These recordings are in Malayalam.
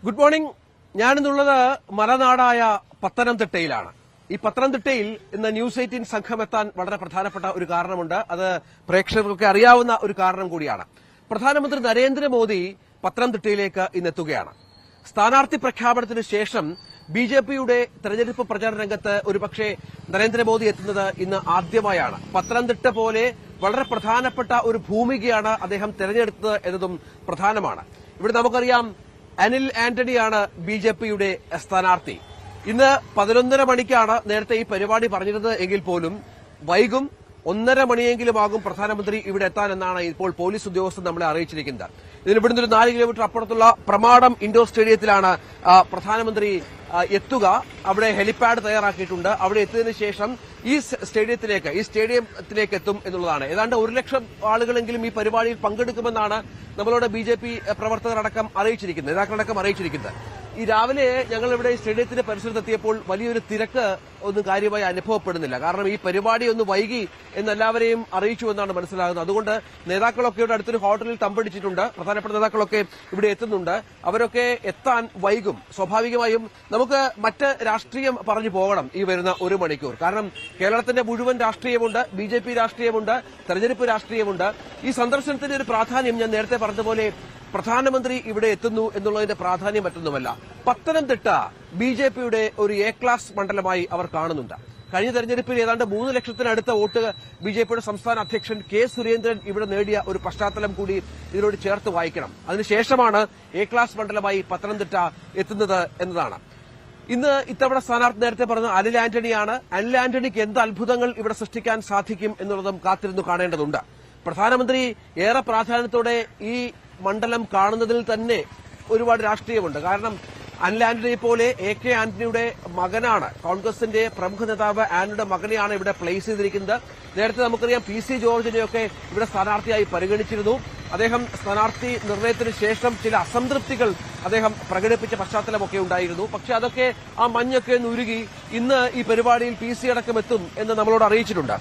Good morning. ഞാനിന്നുള്ളത് മലനാടായ പത്തനംതിട്ടയിലാണ്. ഈ പത്തനംതിട്ടയിൽ ഇന്ന് ന്യൂസ് 18 സംഘം എത്താൻ വളരെ പ്രധാനപ്പെട്ട ഒരു കാരണമുണ്ട്. അത് പ്രേക്ഷകർക്കൊക്കെ അറിയാവുന്ന ഒരു കാരണം കൂടിയാണ്. പ്രധാനമന്ത്രി നരേന്ദ്രമോദി പത്തനംതിട്ടയിലേക്ക് ഇന്നെത്തുകയാണ്. സ്ഥാനാർത്ഥി പ്രഖ്യാപനത്തിന് ശേഷം ബിജെപിയുടെ തെരഞ്ഞെടുപ്പ് പ്രചാരണ രംഗത്ത് ഒരുപക്ഷെ നരേന്ദ്രമോദി എത്തുന്നത് ഇന്ന് ആദ്യമായാണ്. പത്തനംതിട്ട പോലെ വളരെ പ്രധാനപ്പെട്ട ഒരു ഭൂമികയാണ് അദ്ദേഹം തെരഞ്ഞെടുത്തത് എന്നതും പ്രധാനമാണ്. ഇവിടെ നമുക്കറിയാം അനിൽ ആന്റണിയാണ് ബിജെപിയുടെ സ്ഥാനാർത്ഥി. ഇന്ന് 11:30 മണിക്കാണ് നേരത്തെ ഈ പരിപാടി പറഞ്ഞിരുന്നത് എങ്കിൽ പോലും വൈകും 1:30 മണിയെങ്കിലുമാകും പ്രധാനമന്ത്രി ഇവിടെ എത്താനെന്നാണ് ഇപ്പോൾ പോലീസ് ഉദ്യോഗസ്ഥർ നമ്മളെ അറിയിച്ചിരിക്കുന്നത്. ഇതിന് ഇവിടുന്ന് ഒരു 4 കിലോമീറ്റർ അപ്പുറത്തുള്ള പ്രമാടം ഇൻഡോർ സ്റ്റേഡിയത്തിലാണ് പ്രധാനമന്ത്രി എത്തുക. അവിടെ ഹെലിപാഡ് തയ്യാറാക്കിയിട്ടുണ്ട്. അവിടെ എത്തിയതിനു ശേഷം ഈ സ്റ്റേഡിയത്തിലേക്ക് എത്തും എന്നുള്ളതാണ്. ഏതാണ്ട് 1 ലക്ഷം ആളുകളെങ്കിലും ഈ പരിപാടിയിൽ പങ്കെടുക്കുമെന്നാണ് നമ്മളോട് ബിജെപി പ്രവർത്തകരടക്കം അറിയിച്ചിരിക്കുന്നത്, നേതാക്കളടക്കം അറിയിച്ചിരിക്കുന്നത്. ഈ രാവിലെ ഞങ്ങൾ ഇവിടെ സ്റ്റേഡിയത്തിന്റെ പരിസരത്തെത്തിയപ്പോൾ വലിയൊരു തിരക്ക് ഒന്നും കാര്യമായി അനുഭവപ്പെടുന്നില്ല. കാരണം ഈ പരിപാടി ഒന്ന് വൈകി എന്നെല്ലാവരെയും അറിയിച്ചു എന്നാണ് മനസ്സിലാകുന്നത്. അതുകൊണ്ട് നേതാക്കളൊക്കെ ഇവിടെ അടുത്തൊരു ഹോട്ടലിൽ തമ്പടിച്ചിട്ടുണ്ട്. പ്രധാനപ്പെട്ട നേതാക്കളൊക്കെ ഇവിടെ എത്തുന്നുണ്ട്. അവരൊക്കെ എത്താൻ വൈകും. സ്വാഭാവികമായും നമുക്ക് മറ്റ് രാഷ്ട്രീയം പറഞ്ഞു പോകണം ഈ വരുന്ന 1 മണിക്കൂർ. കാരണം കേരളത്തിന്റെ മുഴുവൻ രാഷ്ട്രീയമുണ്ട്, ബിജെപി രാഷ്ട്രീയമുണ്ട്, തെരഞ്ഞെടുപ്പ് രാഷ്ട്രീയമുണ്ട്. ഈ സന്ദർശനത്തിന്റെ ഒരു പ്രാധാന്യം ഞാൻ നേരത്തെ പറഞ്ഞതുപോലെ പ്രധാനമന്ത്രി ഇവിടെ എത്തുന്നു എന്നുള്ളതിന്റെ പ്രാധാന്യം മറ്റൊന്നുമല്ല. പത്തനംതിട്ട ബിജെപിയുടെ ഒരു എ ക്ലാസ് മണ്ഡലമായി അവർ കാണുന്നുണ്ട്. കഴിഞ്ഞ തെരഞ്ഞെടുപ്പിൽ ഏതാണ്ട് 3 ലക്ഷത്തിനടുത്ത വോട്ട് ബിജെപിയുടെ സംസ്ഥാന അധ്യക്ഷൻ കെ സുരേന്ദ്രൻ ഇവിടെ നേടിയ ഒരു പശ്ചാത്തലം കൂടി ഇതിനോട് ചേർത്ത് വായിക്കണം. അതിനുശേഷമാണ് എ ക്ലാസ് മണ്ഡലമായി പത്തനംതിട്ട എത്തുന്നത് എന്നതാണ്. ഇന്ന് ഇത്തവണ സ്ഥാനാർത്ഥി നേരത്തെ പറഞ്ഞ അനിൽ ആന്റണിയാണ്. അനിൽ ആന്റണിക്ക് എന്ത് അത്ഭുതങ്ങൾ ഇവിടെ സൃഷ്ടിക്കാൻ സാധിക്കും എന്നുള്ളതും കാത്തിരുന്നു കാണേണ്ടതുണ്ട്. പ്രധാനമന്ത്രി ഏറെ പ്രാധാന്യത്തോടെ ഈ മണ്ഡലം കാണുന്നതിൽ തന്നെ ഒരുപാട് രാഷ്ട്രീയമുണ്ട്. കാരണം അനിൽ ആന്റണിയെ പോലെ എ കെ ആന്റണിയുടെ മകനാണ്, കോൺഗ്രസിന്റെ പ്രമുഖ നേതാവ് ആന്റണിയുടെ മകനെയാണ് ഇവിടെ പ്ലേസ് ചെയ്തിരിക്കുന്നത്. നേരത്തെ നമുക്കറിയാം PC ജോർജിനെയൊക്കെ ഇവിടെ സ്ഥാനാർത്ഥിയായി പരിഗണിച്ചിരുന്നു. അദ്ദേഹം സ്ഥാനാർത്ഥി നിർണയത്തിന് ശേഷം ചില അസംതൃപ്തികൾ അദ്ദേഹം പ്രകടിപ്പിച്ച പശ്ചാത്തലമൊക്കെ ഉണ്ടായിരുന്നു. പക്ഷെ അതൊക്കെ ആ മഞ്ഞൊക്കെ ഒന്ന് ഉരുകി ഇന്ന് ഈ പരിപാടിയിൽ PC അടക്കം എത്തും എന്ന് നമ്മളോട് അറിയിച്ചിട്ടുണ്ട്.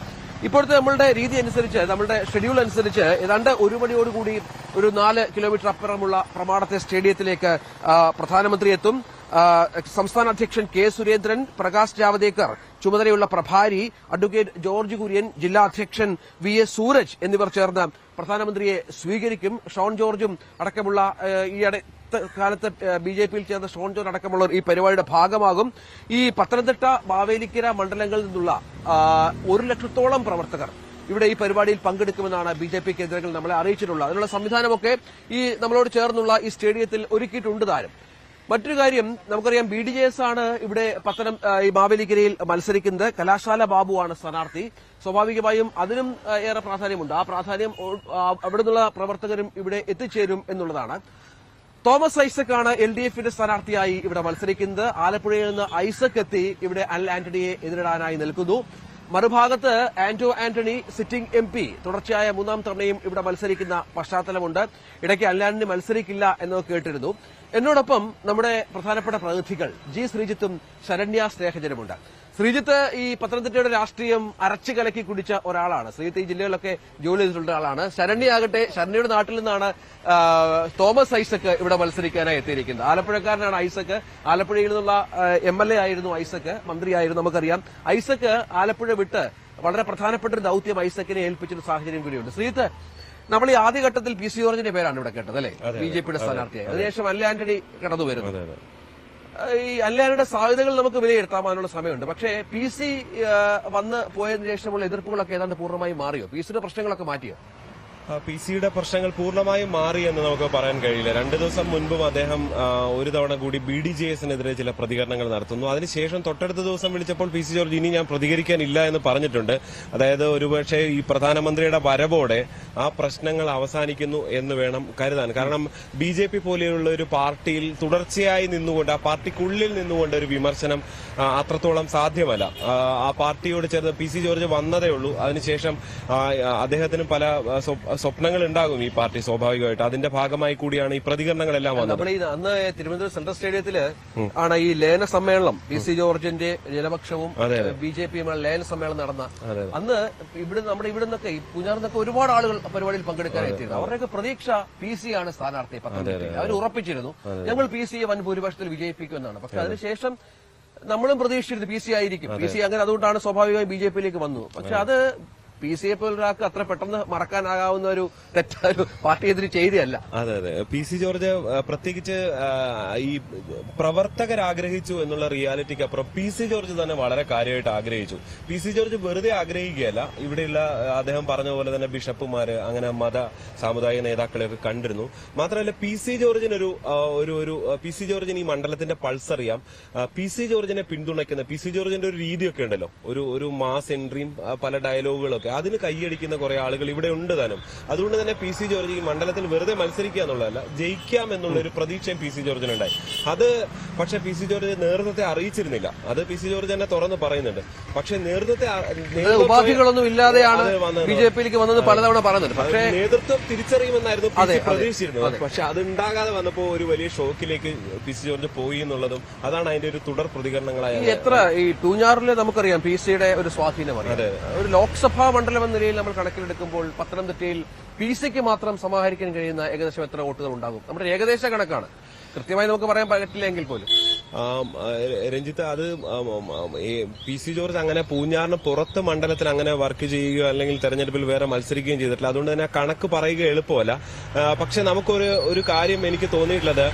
ഇപ്പോഴത്തെ നമ്മളുടെ രീതി അനുസരിച്ച്, നമ്മളുടെ ഷെഡ്യൂൾ അനുസരിച്ച് ഏതാണ്ട് 1 മണിയോടുകൂടി ഒരു 4 കിലോമീറ്റർ അപ്പുറമുള്ള പ്രമാടത്തെ സ്റ്റേഡിയത്തിലേക്ക് പ്രധാനമന്ത്രി എത്തും. സംസ്ഥാന അധ്യക്ഷൻ കെ സുരേന്ദ്രൻ, പ്രകാശ് ജാവദേക്കർ, ചുമതലയുള്ള പ്രഭാരി അഡ്വക്കേറ്റ് ജോർജ് കുര്യൻ, ജില്ലാ അധ്യക്ഷൻ VS സൂരജ് എന്നിവർ ചേർന്ന് പ്രധാനമന്ത്രിയെ സ്വീകരിക്കും. ഷോൺ ജോർജും അടക്കമുള്ള ഈയിടെ കാലത്ത് ബിജെപിയിൽ ചേർന്ന ഷോൺ ജോർജ് അടക്കമുള്ളവർ ഈ പരിപാടിയുടെ ഭാഗമാകും. ഈ പത്തനംതിട്ട, മാവേലിക്കര മണ്ഡലങ്ങളിൽ നിന്നുള്ള 1 ലക്ഷത്തോളം പ്രവർത്തകർ ഇവിടെ ഈ പരിപാടിയിൽ പങ്കെടുക്കുമെന്നാണ് ബിജെപി കേന്ദ്രങ്ങൾ നമ്മളെ അറിയിച്ചിട്ടുള്ളത്. അതിനുള്ള സംവിധാനമൊക്കെ ഈ നമ്മളോട് ചേർന്നുള്ള ഈ സ്റ്റേഡിയത്തിൽ ഒരുക്കിയിട്ടുണ്ട് താനും. മറ്റൊരു കാര്യം നമുക്കറിയാം, BDJS ആണ് ഇവിടെ ഈ മാവേലിക്കരയിൽ മത്സരിക്കുന്നത്. കലാശാല ബാബുവാണ് സ്ഥാനാർത്ഥി. സ്വാഭാവികമായും അതിനും ഏറെ പ്രാധാന്യമുണ്ട്. ആ പ്രാധാന്യം അവിടെ നിന്നുള്ള പ്രവർത്തകരും ഇവിടെ എത്തിച്ചേരും എന്നുള്ളതാണ്. തോമസ് ഐസക്കാണ് LDFന്റെ സ്ഥാനാർത്ഥിയായി ഇവിടെ മത്സരിക്കുന്നത്. ആലപ്പുഴയിൽ നിന്ന് ഐസക് എത്തി ഇവിടെ അനിൽ ആന്റണിയെ എതിരിടാനായി നിൽക്കുന്നു. മറുഭാഗത്ത് ആന്റോ ആന്റണി സിറ്റിംഗ് MP തുടർച്ചയായ 3ാം തവണയും ഇവിടെ മത്സരിക്കുന്ന പശ്ചാത്തലമുണ്ട്. ഇടയ്ക്ക് അനിൽ ആന്റണി മത്സരിക്കില്ല എന്നൊക്കെ കേട്ടിരുന്നു. എന്നോടൊപ്പം നമ്മുടെ പ്രധാനപ്പെട്ട പ്രതിനിധികൾ G ശ്രീജിത്തും ശരണ്യ സ്നേഹജനുമുണ്ട്. ശ്രീജിത്ത് ഈ പത്തനംതിട്ടയുടെ രാഷ്ട്രീയം അരച്ചു കലക്കി കുടിച്ച ഒരാളാണ്. ശ്രീജിത്ത് ഈ ജില്ലകളിലൊക്കെ ജോലി ചെയ്തിട്ടുള്ള ആളാണ്. ശരണ്യയാകട്ടെ, ശരണ്യയുടെ നാട്ടിൽ നിന്നാണ് തോമസ് ഐസക് ഇവിടെ മത്സരിക്കാനായി എത്തിയിരിക്കുന്നത്. ആലപ്പുഴക്കാരനാണ് ഐസക്. ആലപ്പുഴയിൽ നിന്നുള്ള MLA ആയിരുന്നു ഐസക്, മന്ത്രിയായിരുന്നു. നമുക്കറിയാം ഐസക് ആലപ്പുഴ വിട്ട് വളരെ പ്രധാനപ്പെട്ട ഒരു ദൌത്യം ഐസക്കിനെ ഏൽപ്പിച്ചൊരു സാഹചര്യം കൂടിയുണ്ട്. ശ്രീജിത്ത്, നമ്മൾ ഈ ആദ്യഘട്ടത്തിൽ PC ജോർജിന്റെ പേരാണ് ഇവിടെ കേട്ടത് അല്ലെ, ബിജെപിയുടെ സ്ഥാനാർത്ഥിയായി. അതിനുശേഷം അനിൽ ആന്റണി കടന്നു വരുന്നു. ഈ അനിൽ ആന്റണിയുടെ സാധ്യതകൾ നമുക്ക് വിലയിരുത്താനുള്ള സമയമുണ്ട്. പക്ഷേ PC വന്ന് പോയതിനു ശേഷമുള്ള എതിർപ്പുകളൊക്കെ ഏതാണ്ട് പൂർണ്ണമായി മാറിയോ? PCയുടെ പ്രശ്നങ്ങളൊക്കെ മാറ്റിയോ? PCയുടെ പ്രശ്നങ്ങൾ പൂർണ്ണമായും മാറി എന്ന് നമുക്ക് പറയാൻ കഴിയില്ല. 2 ദിവസം മുൻപും അദ്ദേഹം ഒരു തവണ കൂടി BDJSനെതിരെ ചില പ്രതികരണങ്ങൾ നടത്തുന്നു. അതിനുശേഷം തൊട്ടടുത്ത ദിവസം വിളിച്ചപ്പോൾ PC ജോർജ് ഇനി ഞാൻ പ്രതികരിക്കാനില്ല എന്ന് പറഞ്ഞിട്ടുണ്ട്. അതായത് ഒരുപക്ഷെ ഈ പ്രധാനമന്ത്രിയുടെ വരവോടെ ആ പ്രശ്നങ്ങൾ അവസാനിക്കുന്നു എന്ന് വേണം കരുതാൻ. കാരണം BJP പോലെയുള്ള ഒരു പാർട്ടിയിൽ തുടർച്ചയായി നിന്നുകൊണ്ട്, ആ പാർട്ടിക്കുള്ളിൽ നിന്നുകൊണ്ട് ഒരു വിമർശനം അത്രത്തോളം സാധ്യമല്ല. ആ പാർട്ടിയോട് ചേർന്ന് PC ജോർജ് വന്നതേ ഉള്ളൂ. അതിനുശേഷം അദ്ദേഹത്തിന് പല സ്വപ്നങ്ങൾ ഉണ്ടാകും ഈ പാർട്ടി സ്വാഭാവികമായിട്ട്. അതിന്റെ ഭാഗമായി കൂടിയാണ് ഈ പ്രതികരണങ്ങളെല്ലാം വന്നത്. അന്ന് തിരുവനന്തപുരം സെൻട്രൽ സ്റ്റേഡിയത്തിൽ ആണ് ഈ ലയന സമ്മേളനം, PC ജോർജിന്റെ ജനപക്ഷവും BJPയുമായി ലയന സമ്മേളനം നടന്ന അന്ന്. നമ്മുടെ ഇവിടെ നിന്നൊക്കെ പൂഞ്ഞാറിൽ നിന്നൊക്കെ ഒരുപാട് ആളുകൾ പരിപാടിയിൽ പങ്കെടുക്കാൻ എത്തിയിരുന്നത്. അവരുടെയൊക്കെ പ്രതീക്ഷ PC ആണ് സ്ഥാനാർത്ഥി പത്തനംതിട്ടയിൽ. അവർ ഉറപ്പിച്ചിരുന്നു ഞങ്ങൾ PC വൻ ഭൂരിപക്ഷത്തിൽ വിജയിപ്പിക്കുമെന്നാണ്. പക്ഷെ അതിനുശേഷം നമ്മളും പ്രതീക്ഷിച്ചിരുന്നു PC ആയിരിക്കും. PC അങ്ങനെ അതുകൊണ്ടാണ് സ്വാഭാവികമായി BJPയിലേക്ക് വന്നു. പക്ഷെ അത് PC പോലൊരാൾക്ക് അത്ര പെട്ടെന്ന് മറക്കാനാകാവുന്ന ഒരു തെറ്റൊരു പാർട്ടിയെതിരെ ചെയ്തതല്ല. അതെ അതെ. PC ജോർജ് പ്രത്യേകിച്ച് ഈ പ്രവർത്തകർ ആഗ്രഹിച്ചു എന്നുള്ള റിയാലിറ്റിക്ക് അപ്പുറം PC ജോർജ് തന്നെ വളരെ കാര്യമായിട്ട് ആഗ്രഹിച്ചു. PC ജോർജ് വെറുതെ ആഗ്രഹിക്കുകയല്ല. ഇവിടെയുള്ള അദ്ദേഹം പറഞ്ഞ പോലെ തന്നെ ബിഷപ്പുമാര് അങ്ങനെ മത സാമുദായിക നേതാക്കളെയൊക്കെ കണ്ടിരുന്നു. മാത്രമല്ല PC ജോർജിനൊരു PC ജോർജിന് ഈ മണ്ഡലത്തിന്റെ പൾസ് അറിയാം. PC ജോർജിനെ പിന്തുണയ്ക്കുന്ന PC ജോർജിന്റെ ഒരു രീതിയൊക്കെ ഉണ്ടല്ലോ, ഒരു മാസ് എൻട്രിയും പല ഡയലോഗുകളൊക്കെ, അതിന് കൈയടിക്കുന്ന കുറെ ആളുകൾ ഇവിടെ ഉണ്ട് താനും. അതുകൊണ്ട് തന്നെ PC ജോർജ് ഈ മണ്ഡലത്തിൽ വെറുതെ മത്സരിക്കുക എന്നുള്ളതല്ല, ജയിക്കാം എന്നുള്ള ഒരു പ്രതീക്ഷയും PC ജോർജിനുണ്ടായി. അത് പക്ഷെ PC ജോർജ് നേതൃത്വത്തെ അറിയിച്ചിരുന്നില്ല. അത് PC ജോർജ് തന്നെ തുറന്ന് പറയുന്നുണ്ട്. പക്ഷെ ഉപാധികളൊന്നും ഇല്ലാതെയാണ് BJPയിലേക്ക് വന്നത് പലതവണ പറയുന്നുണ്ട്. പക്ഷേ നേതൃത്വം തിരിച്ചറിയുമെന്നായിരുന്നു പ്രതീക്ഷിച്ചിരുന്നത്. പക്ഷെ അത് ഉണ്ടാകാതെ വന്നപ്പോ ഒരു വലിയ ഷോക്കിലേക്ക് PC ജോർജ് പോയി എന്നുള്ളതും അതാണ് അതിന്റെ ഒരു തുടർ പ്രതികരണങ്ങളായ. എത്ര ഈ പൂഞ്ഞാറില് നമുക്കറിയാം PCയുടെ ഒരു സ്വാധീനം. ഒരു ലോക്സഭാ മണ്ഡലം എന്ന നിലയിൽ നമ്മൾ കണക്കിലെടുക്കുമ്പോൾ പത്തനംതിട്ടയിൽ PCക്ക് മാത്രം സമാഹരിക്കാൻ കഴിയുന്ന ഏകദേശം എത്ര വോട്ടുകൾ ഉണ്ടാകും? നമ്മുടെ ഏകദേശ കണക്കാണ്, കൃത്യമായി നമുക്ക് പറയാൻ പറ്റില്ല എങ്കിൽ പോലും. രഞ്ജിത്ത്, അത് PC ജോർജ് അങ്ങനെ പൂഞ്ഞാറിന് പുറത്ത് മണ്ഡലത്തിൽ അങ്ങനെ വർക്ക് ചെയ്യുകയോ അല്ലെങ്കിൽ തെരഞ്ഞെടുപ്പിൽ വേറെ മത്സരിക്കുകയും ചെയ്തിട്ടില്ല. അതുകൊണ്ട് തന്നെ കണക്ക് പറയുക എളുപ്പമല്ല. പക്ഷെ നമുക്കൊരു കാര്യം എനിക്ക് തോന്നിയിട്ടുള്ളത്,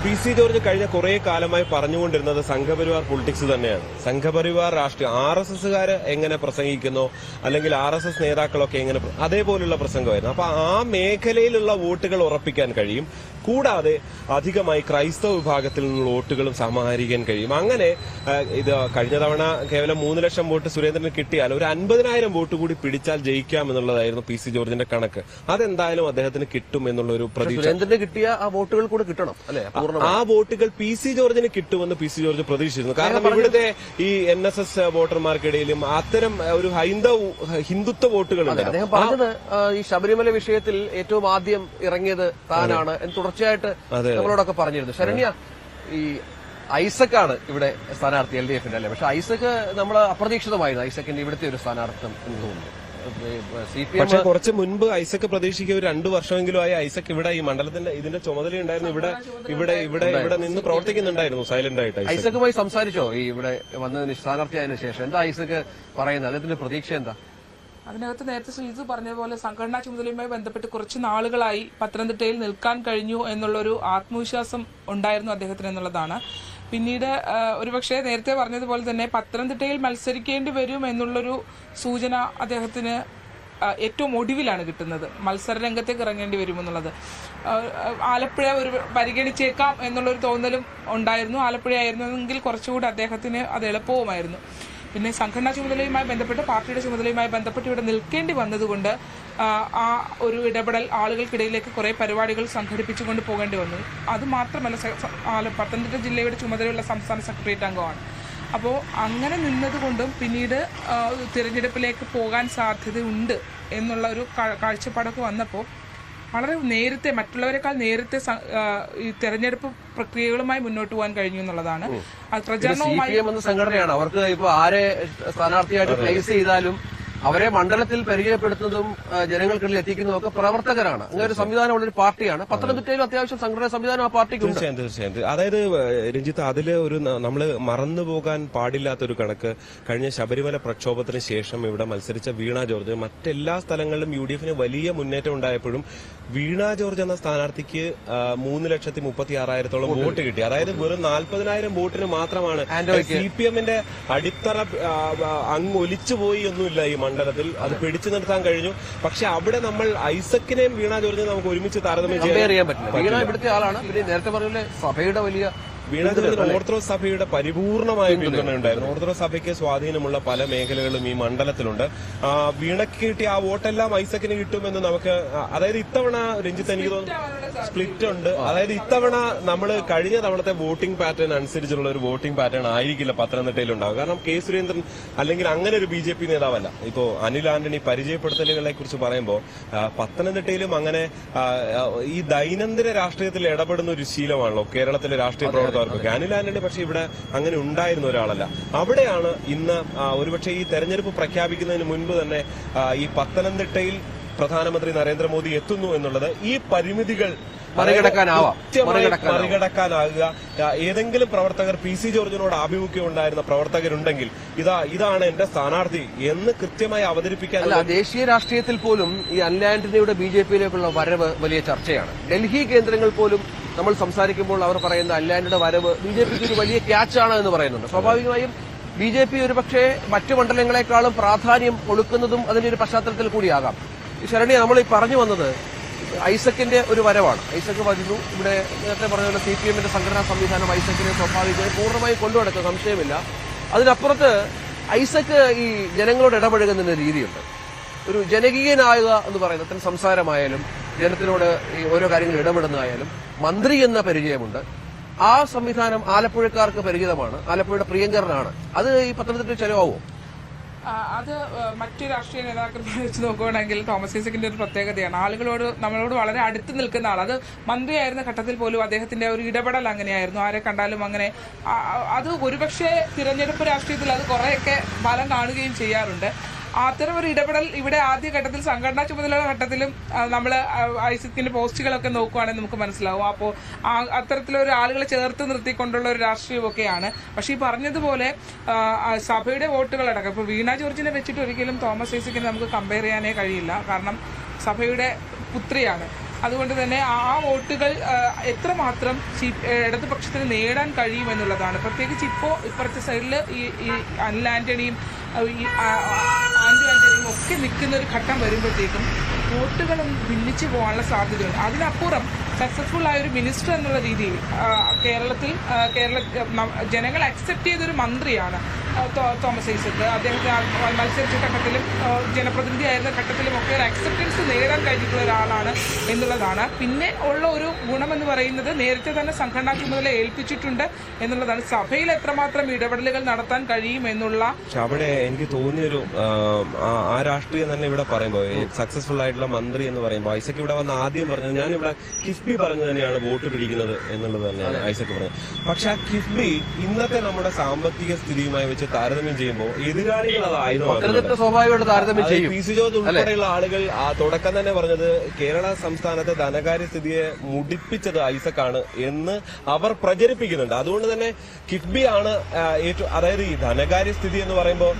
PC ജോർജ് കഴിഞ്ഞ കുറെ കാലമായി പറഞ്ഞുകൊണ്ടിരുന്നത് സംഘപരിവാർ പൊളിറ്റിക്സ് തന്നെയാണ്. സംഘപരിവാർ രാഷ്ട്രീയം, RSSകാര് എങ്ങനെ പ്രസംഗിക്കുന്നോ അല്ലെങ്കിൽ RSS നേതാക്കളൊക്കെ എങ്ങനെ, അതേപോലുള്ള പ്രസംഗമായിരുന്നു. അപ്പൊ ആ മേഖലയിലുള്ള വോട്ടുകൾ ഉറപ്പിക്കാൻ കഴിയും. കൂടാതെ അധികമായി ക്രൈസ്തവ വിഭാഗത്തിൽ നിന്നുള്ള വോട്ടുകളും സമാഹരിക്കാൻ കഴിയും. അങ്ങനെ ഇത് കഴിഞ്ഞ തവണ കേവലം 3 ലക്ഷം വോട്ട് സുരേന്ദ്രന് കിട്ടിയാൽ ഒരു 50,000 വോട്ട് കൂടി പിടിച്ചാൽ ജയിക്കാം എന്നുള്ളതായിരുന്നു PC ജോർജിന്റെ കണക്ക്. അതെന്തായാലും അദ്ദേഹത്തിന് കിട്ടും എന്നുള്ള ഒരു പ്രതീക്ഷ. സുരേന്ദ്രന് കിട്ടിയ ആ വോട്ടുകൾ കൂടെ കിട്ടണം അല്ലെ? ആ വോട്ടുകൾ PC ജോർജിന് കിട്ടുമെന്ന് PC ജോർജ് പ്രതീക്ഷിച്ചിരുന്നു. കാരണം ഇവിടുത്തെ ഈ NSS വോട്ടർമാർക്കിടയിലും അത്തരം ഒരു ഹിന്ദുത്വ വോട്ടുകളുണ്ട്. അദ്ദേഹം പറഞ്ഞത് ഈ ശബരിമല വിഷയത്തിൽ ഏറ്റവും ആദ്യം ഇറങ്ങിയത് താനാണ് എന്ന് തുടർച്ചയായിട്ട് നമ്മളോടൊക്കെ പറഞ്ഞിരുന്നു. ശരണ്യ, ഈ ഐസക്കാണ് ഇവിടെ സ്ഥാനാർത്ഥി LDFന്റെ അല്ലെ? പക്ഷെ ഐസക്ക് നമ്മൾ അപ്രതീക്ഷിതമായിരുന്നു ഐസക്കിന്റെ ഇവിടുത്തെ ഒരു സ്ഥാനാർത്ഥം എന്ന് തോന്നുന്നു. പക്ഷെ കുറച്ച് മുൻപ് ഐസക്ക് പ്രതീക്ഷിക്കുക 2 വർഷമെങ്കിലും ആയി ഐസക്ക് ഇവിടെ ഈ മണ്ഡലത്തിന്റെ ഇതിന്റെ ചുമതലയുണ്ടായിരുന്നു. ഇവിടെ നിന്ന് പ്രവർത്തിക്കുന്നുണ്ടായിരുന്നു സൈലന്റ് ആയിട്ട്. ഐസക്കുമായി സംസാരിച്ചോ ഈ ഇവിടെ വന്നതിന് സ്ഥാനാർത്ഥിയായതിനു ശേഷം? എന്താ ഐസക്ക് പറയുന്നത്? അദ്ദേഹത്തിന്റെ പ്രതീക്ഷ എന്താ? അതിനകത്ത് നേരത്തെ ശ്രീജു പറഞ്ഞതുപോലെ സംഘടനാ ചുമതലയുമായി ബന്ധപ്പെട്ട് കുറച്ച് നാളുകളായി പത്തനംതിട്ടയിൽ നിൽക്കാൻ കഴിഞ്ഞു എന്നുള്ളൊരു ആത്മവിശ്വാസം ഉണ്ടായിരുന്നു അദ്ദേഹത്തിന് എന്നുള്ളതാണ്. പിന്നീട് ഒരുപക്ഷെ നേരത്തെ പറഞ്ഞതുപോലെ തന്നെ പത്തനംതിട്ടയിൽ മത്സരിക്കേണ്ടി വരും എന്നുള്ളൊരു സൂചന അദ്ദേഹത്തിന് ഏറ്റവും ഒടുവിലാണ് കിട്ടുന്നത്. മത്സര രംഗത്തേക്ക് ഇറങ്ങേണ്ടി വരുമെന്നുള്ളത്. ആലപ്പുഴ ഒരു പരിഗണിച്ചേക്കാം എന്നുള്ളൊരു തോന്നലും ഉണ്ടായിരുന്നു. ആലപ്പുഴ ആയിരുന്നെങ്കിൽ കുറച്ചുകൂടി അദ്ദേഹത്തിന് അത് എളുപ്പവുമായിരുന്നു. പിന്നെ സംഘടനാ ചുമതലയുമായി ബന്ധപ്പെട്ട് പാർട്ടിയുടെ ചുമതലയുമായി ബന്ധപ്പെട്ട് ഇവിടെ നിൽക്കേണ്ടി വന്നതുകൊണ്ട് ആ ഒരു ഇടപെടൽ ആളുകൾക്കിടയിലേക്ക് കുറെ പരിപാടികൾ സംഘടിപ്പിച്ചുകൊണ്ട് പോകേണ്ടി വന്നു. അതുമാത്രമല്ല, പത്തനംതിട്ട ജില്ലയുടെ ചുമതലയുള്ള സംസ്ഥാന സെക്രട്ടേറിയറ്റ് അംഗമാണ്. അപ്പോൾ അങ്ങനെ നിന്നതുകൊണ്ടും പിന്നീട് തിരഞ്ഞെടുപ്പിലേക്ക് പോകാൻ സാധ്യതയുണ്ട് എന്നുള്ള ഒരു കാഴ്ചപ്പാടൊക്കെ വന്നപ്പോൾ വളരെ നേരത്തെ, മറ്റുള്ളവരെക്കാൾ നേരത്തെ ഈ തെരഞ്ഞെടുപ്പ് പ്രക്രിയകളുമായി മുന്നോട്ട് പോകാൻ കഴിഞ്ഞു എന്നുള്ളതാണ്. പ്രചാരണവുമായി സംഘടനയാണ്. അവർക്ക് ഇപ്പൊ ആരെ സ്ഥാനാർത്ഥിയായിട്ട് പ്ലേസ് ചെയ്താലും അവരെ മണ്ഡലത്തിൽ പരിചയപ്പെടുത്തുന്നതും ജനങ്ങൾക്കിടയിൽ എത്തിക്കുന്നതും ഒക്കെ പ്രവർത്തകരാണ്. അങ്ങനെ ഒരു സംവിധാനമുള്ള ഒരു പാർട്ടിയാണ്. പത്തനംതിട്ടയിലും അത്യാവശ്യം സംഘടനാ സംവിധാനം ആ പാർട്ടിക്ക്. തീർച്ചയായും. അതായത് രഞ്ജിത്ത്, അതില് ഒരു നമ്മൾ മറന്നുപോകാൻ പാടില്ലാത്തൊരു കണക്ക്, കഴിഞ്ഞ ശബരിമല പ്രക്ഷോഭത്തിന് ശേഷം ഇവിടെ മത്സരിച്ച വീണ ജോർജ്, മറ്റെല്ലാ സ്ഥലങ്ങളിലും UDFന് വലിയ മുന്നേറ്റം ഉണ്ടായപ്പോഴും വീണ ജോർജ് എന്ന സ്ഥാനാർത്ഥിക്ക് 3,36,000 വോട്ട് കിട്ടി. അതായത് വെറും 40,000 വോട്ടിന് മാത്രമാണ്. CPMന്റെ അടിത്തറ അങ്ങ് ഒലിച്ചുപോയി ഒന്നുമില്ല ഈ മണ്ഡലത്തിൽ. അത് പിടിച്ചു നിർത്താൻ കഴിഞ്ഞു. പക്ഷെ അവിടെ നമ്മൾ ഐസക്കിനെയും വീണ ജോർജിനെ നമുക്ക് ഒരുമിച്ച് താരതമ്യം ചെയ്യാൻ പറ്റില്ല. വീണ ഇവിടുത്തെ ആളാണ്. പിന്നെ നേരത്തെ പറഞ്ഞ സഭയുടെ വലിയ വീണ ജോർജിന് ഓർത്തഡോക്സ് സഭയുടെ പരിപൂർണമായ പിന്തുണയുണ്ടായിരുന്നു. ഓർത്തഡോക്സ് സഭയ്ക്ക് സ്വാധീനമുള്ള പല മേഖലകളും ഈ മണ്ഡലത്തിലുണ്ട്. വീണയ്ക്ക് കിട്ടിയ ആ വോട്ടെല്ലാം ഐസക്കിന് കിട്ടുമെന്ന് നമുക്ക്, അതായത് ഇത്തവണ രഞ്ജിത്ത് എനിക്ക് തോന്നുന്നു സ്പ്ലിറ്റ് ഉണ്ട്. അതായത് ഇത്തവണ നമ്മൾ കഴിഞ്ഞ തവണത്തെ വോട്ടിംഗ് പാറ്റേൺ അനുസരിച്ചുള്ള ഒരു വോട്ടിംഗ് പാറ്റേൺ ആയിരിക്കില്ല പത്തനംതിട്ടയിൽ ഉണ്ടാവുക. കാരണം K സുരേന്ദ്രൻ അല്ലെങ്കിൽ അങ്ങനെ ഒരു BJP നേതാവല്ല. ഇപ്പോ അനിൽ ആന്റണി പരിചയപ്പെടുത്തലുകളെ കുറിച്ച് പറയുമ്പോൾ പത്തനംതിട്ടയിലും അങ്ങനെ ഈ ദൈനംദിന രാഷ്ട്രീയത്തിൽ ഇടപെടുന്ന ഒരു ശീലമാണല്ലോ കേരളത്തിലെ രാഷ്ട്രീയ പ്രവർത്തകർക്ക്. അനിൽ ആന്റണി പക്ഷെ ഇവിടെ അങ്ങനെ ഉണ്ടായിരുന്ന ഒരാളല്ല. അവിടെയാണ് ഇന്ന് ഒരുപക്ഷെ ഈ തെരഞ്ഞെടുപ്പ് പ്രഖ്യാപിക്കുന്നതിന് മുൻപ് തന്നെ ഈ പത്തനംതിട്ടയിൽ പ്രധാനമന്ത്രി നരേന്ദ്രമോദി എത്തുന്നു എന്നുള്ളത് ഈ പരിമിതികൾ മറികടക്കാനാകുക. ഏതെങ്കിലും പ്രവർത്തകർ PC ജോർജിനോട് ആഭിമുഖ്യം ഉണ്ടായിരുന്ന പ്രവർത്തകരുണ്ടെങ്കിൽ ഇതാണ് എന്റെ സ്ഥാനാർത്ഥി എന്ന് കൃത്യമായി അവതരിപ്പിക്കാൻ. ദേശീയ രാഷ്ട്രീയത്തിൽ പോലും ഈ അൻലാന്റണിയുടെ BJPയിലേക്കുള്ള വരവ് വലിയ ചർച്ചയാണ്. ഡൽഹി കേന്ദ്രങ്ങൾ പോലും നമ്മൾ സംസാരിക്കുമ്പോൾ അവർ പറയുന്ന അൻലാന്റണിയുടെ വരവ് BJPക്ക് ഒരു വലിയ ക്യാച്ചാണ് എന്ന് പറയുന്നുണ്ട്. സ്വാഭാവികമായും BJP ഒരുപക്ഷെ മറ്റു മണ്ഡലങ്ങളെക്കാളും പ്രാധാന്യം കൊടുക്കുന്നതും അതിന്റെ ഒരു പശ്ചാത്തലത്തിൽ കൂടിയാകാം. ശരണ്യ, നമ്മൾ ഈ പറഞ്ഞു വന്നത് ഐസക്കിന്റെ ഒരു വരവാണ്. ഐസക്ക് വരുന്നു. ഇവിടെ നേരത്തെ പറഞ്ഞ പോലെ CPMന്റെ സംഘടനാ സംവിധാനം ഐസക്കിനെ സ്വാഭാവികമായി പൂർണ്ണമായി കൊണ്ടുനടക്കുക, സംശയമില്ല. അതിനപ്പുറത്ത് ഐസക്ക് ഈ ജനങ്ങളോട് ഇടപഴകുന്ന രീതിയുണ്ട്. ഒരു ജനകീയനായുക എന്ന് പറയുന്നത് അത്തരം സംസാരമായാലും ജനത്തിനോട് ഈ ഓരോ കാര്യങ്ങൾ ഇടപെടുന്നതായാലും മന്ത്രി എന്ന പരിചയമുണ്ട്. ആ സംവിധാനം ആലപ്പുഴക്കാർക്ക് പരിചിതമാണ്. ആലപ്പുഴയുടെ പ്രിയങ്കരനാണ്. അത് ഈ പത്തനംതിട്ടയിൽ ചെലവാകുമോ? അത് മറ്റു രാഷ്ട്രീയ നേതാക്കളെ വെച്ച് നോക്കുകയാണെങ്കിൽ തോമസ് ഐസക്കിന്റെ ഒരു പ്രത്യേകതയാണ്. നമ്മളോട് വളരെ അടുത്ത് നിൽക്കുന്ന ആൾ. അത് മന്ത്രിയായിരുന്ന ഘട്ടത്തിൽ പോലും അദ്ദേഹത്തിന്റെ ഒരു ഇടപെടൽ അങ്ങനെയായിരുന്നു. ആരെ കണ്ടാലും അങ്ങനെ. അത് ഒരുപക്ഷെ തിരഞ്ഞെടുപ്പ് രാഷ്ട്രീയത്തിൽ അത് കുറെയൊക്കെ ഫലം കാണുകയും ചെയ്യാറുണ്ട്. അത്തരം ഒരു ഇടപെടൽ ഇവിടെ ആദ്യഘട്ടത്തിൽ സംഘടനാ ചുമതലയുടെ ഘട്ടത്തിലും നമ്മൾ ഐസക്കിന്റെ പോസ്റ്റുകളൊക്കെ നോക്കുകയാണെങ്കിൽ നമുക്ക് മനസ്സിലാവും. അപ്പോൾ അത്തരത്തിലൊരു ആളുകളെ ചേർത്ത് നിർത്തിക്കൊണ്ടുള്ള ഒരു രാഷ്ട്രീയമൊക്കെയാണ്. പക്ഷേ ഈ പറഞ്ഞതുപോലെ സഭയുടെ വോട്ടുകളടക്കം ഇപ്പോൾ വീണ ജോർജിനെ വെച്ചിട്ട് ഒരിക്കലും തോമസ് ഐസക്കിനെ നമുക്ക് കമ്പയർ ചെയ്യാനേ കഴിയില്ല. കാരണം സഭയുടെ പുത്രിയാണ്. അതുകൊണ്ട് തന്നെ ആ വോട്ടുകൾ എത്രമാത്രം ഇടതുപക്ഷത്തിന് നേടാൻ കഴിയുമെന്നുള്ളതാണ്. പ്രത്യേകിച്ച് ഇപ്പോൾ ഇപ്പുറത്തെ സൈഡിൽ ഈ അനിൽ ആന്റണിയും ഈ ആന്റോ ആന്റണിയും ഒക്കെ നിൽക്കുന്ന ഒരു ഘട്ടം വരുമ്പോഴത്തേക്കും വോട്ടുകളൊന്നും ഭിന്നിച്ചു പോകാനുള്ള സാധ്യതയുണ്ട്. അതിനപ്പുറം സക്സസ്ഫുൾ ആയ ഒരു മിനിസ്റ്റർ എന്നുള്ള രീതിയിൽ കേരളത്തിൽ ജനങ്ങൾ അക്സെപ്റ്റ് ചെയ്തൊരു മന്ത്രിയാണ് തോമസ് ഐസക്ക്. അദ്ദേഹത്തെ മത്സരിച്ച ഘട്ടത്തിലും ജനപ്രതിനിധിയായിരുന്ന ഘട്ടത്തിലും ഒക്കെ ഒരു അക്സെപ്റ്റൻസ് നേടാൻ കഴിഞ്ഞിട്ടുള്ള ഒരാളാണ് എന്നുള്ളതാണ്. പിന്നെ ഉള്ള ഒരു ഗുണമെന്ന് പറയുന്നത് നേരത്തെ തന്നെ സംഘടനാ ചുമതല ഏൽപ്പിച്ചിട്ടുണ്ട് എന്നുള്ളതാണ്. സഭയിൽ എത്രമാത്രം ഇടപെടലുകൾ നടത്താൻ കഴിയും എന്നുള്ള അവിടെ എനിക്ക് തോന്നിയൊരു ആ രാഷ്ട്രീയം തന്നെ ഇവിടെ പറയുമ്പോൾ സക്സസ്ഫുൾ ആയിട്ടുള്ള മന്ത്രി എന്ന് പറയുമ്പോൾ ഐസക്ക് ഇവിടെ വന്ന് ആദ്യം പറഞ്ഞത് ഞാനിവിടെ കിഫ്ബി പറഞ്ഞു തന്നെയാണ് വോട്ട് പിടിക്കുന്നത് എന്നുള്ളത് തന്നെയാണ് ഐസക്ക് പറഞ്ഞത്. പക്ഷെ ആ കിഫ്ബി ഇന്നത്തെ നമ്മുടെ സാമ്പത്തിക സ്ഥിതിയുമായി വെച്ച് താരതമ്യം ചെയ്യുമ്പോൾ എതിരാളികൾ PC ജോർജ് ഉൾപ്പെടെയുള്ള ആളുകൾ ആ തുടക്കം തന്നെ പറഞ്ഞത് കേരള സംസ്ഥാനത്തെ ധനകാര്യ സ്ഥിതിയെ മുടിപ്പിച്ചത് ഐസക്കാണ് എന്ന് അവർ പ്രചരിപ്പിക്കുന്നുണ്ട്. അതുകൊണ്ട് തന്നെ കിഫ്ബിയാണ് ഏറ്റവും, അതായത് ഈ ധനകാര്യ സ്ഥിതി എന്ന് പറയുമ്പോൾ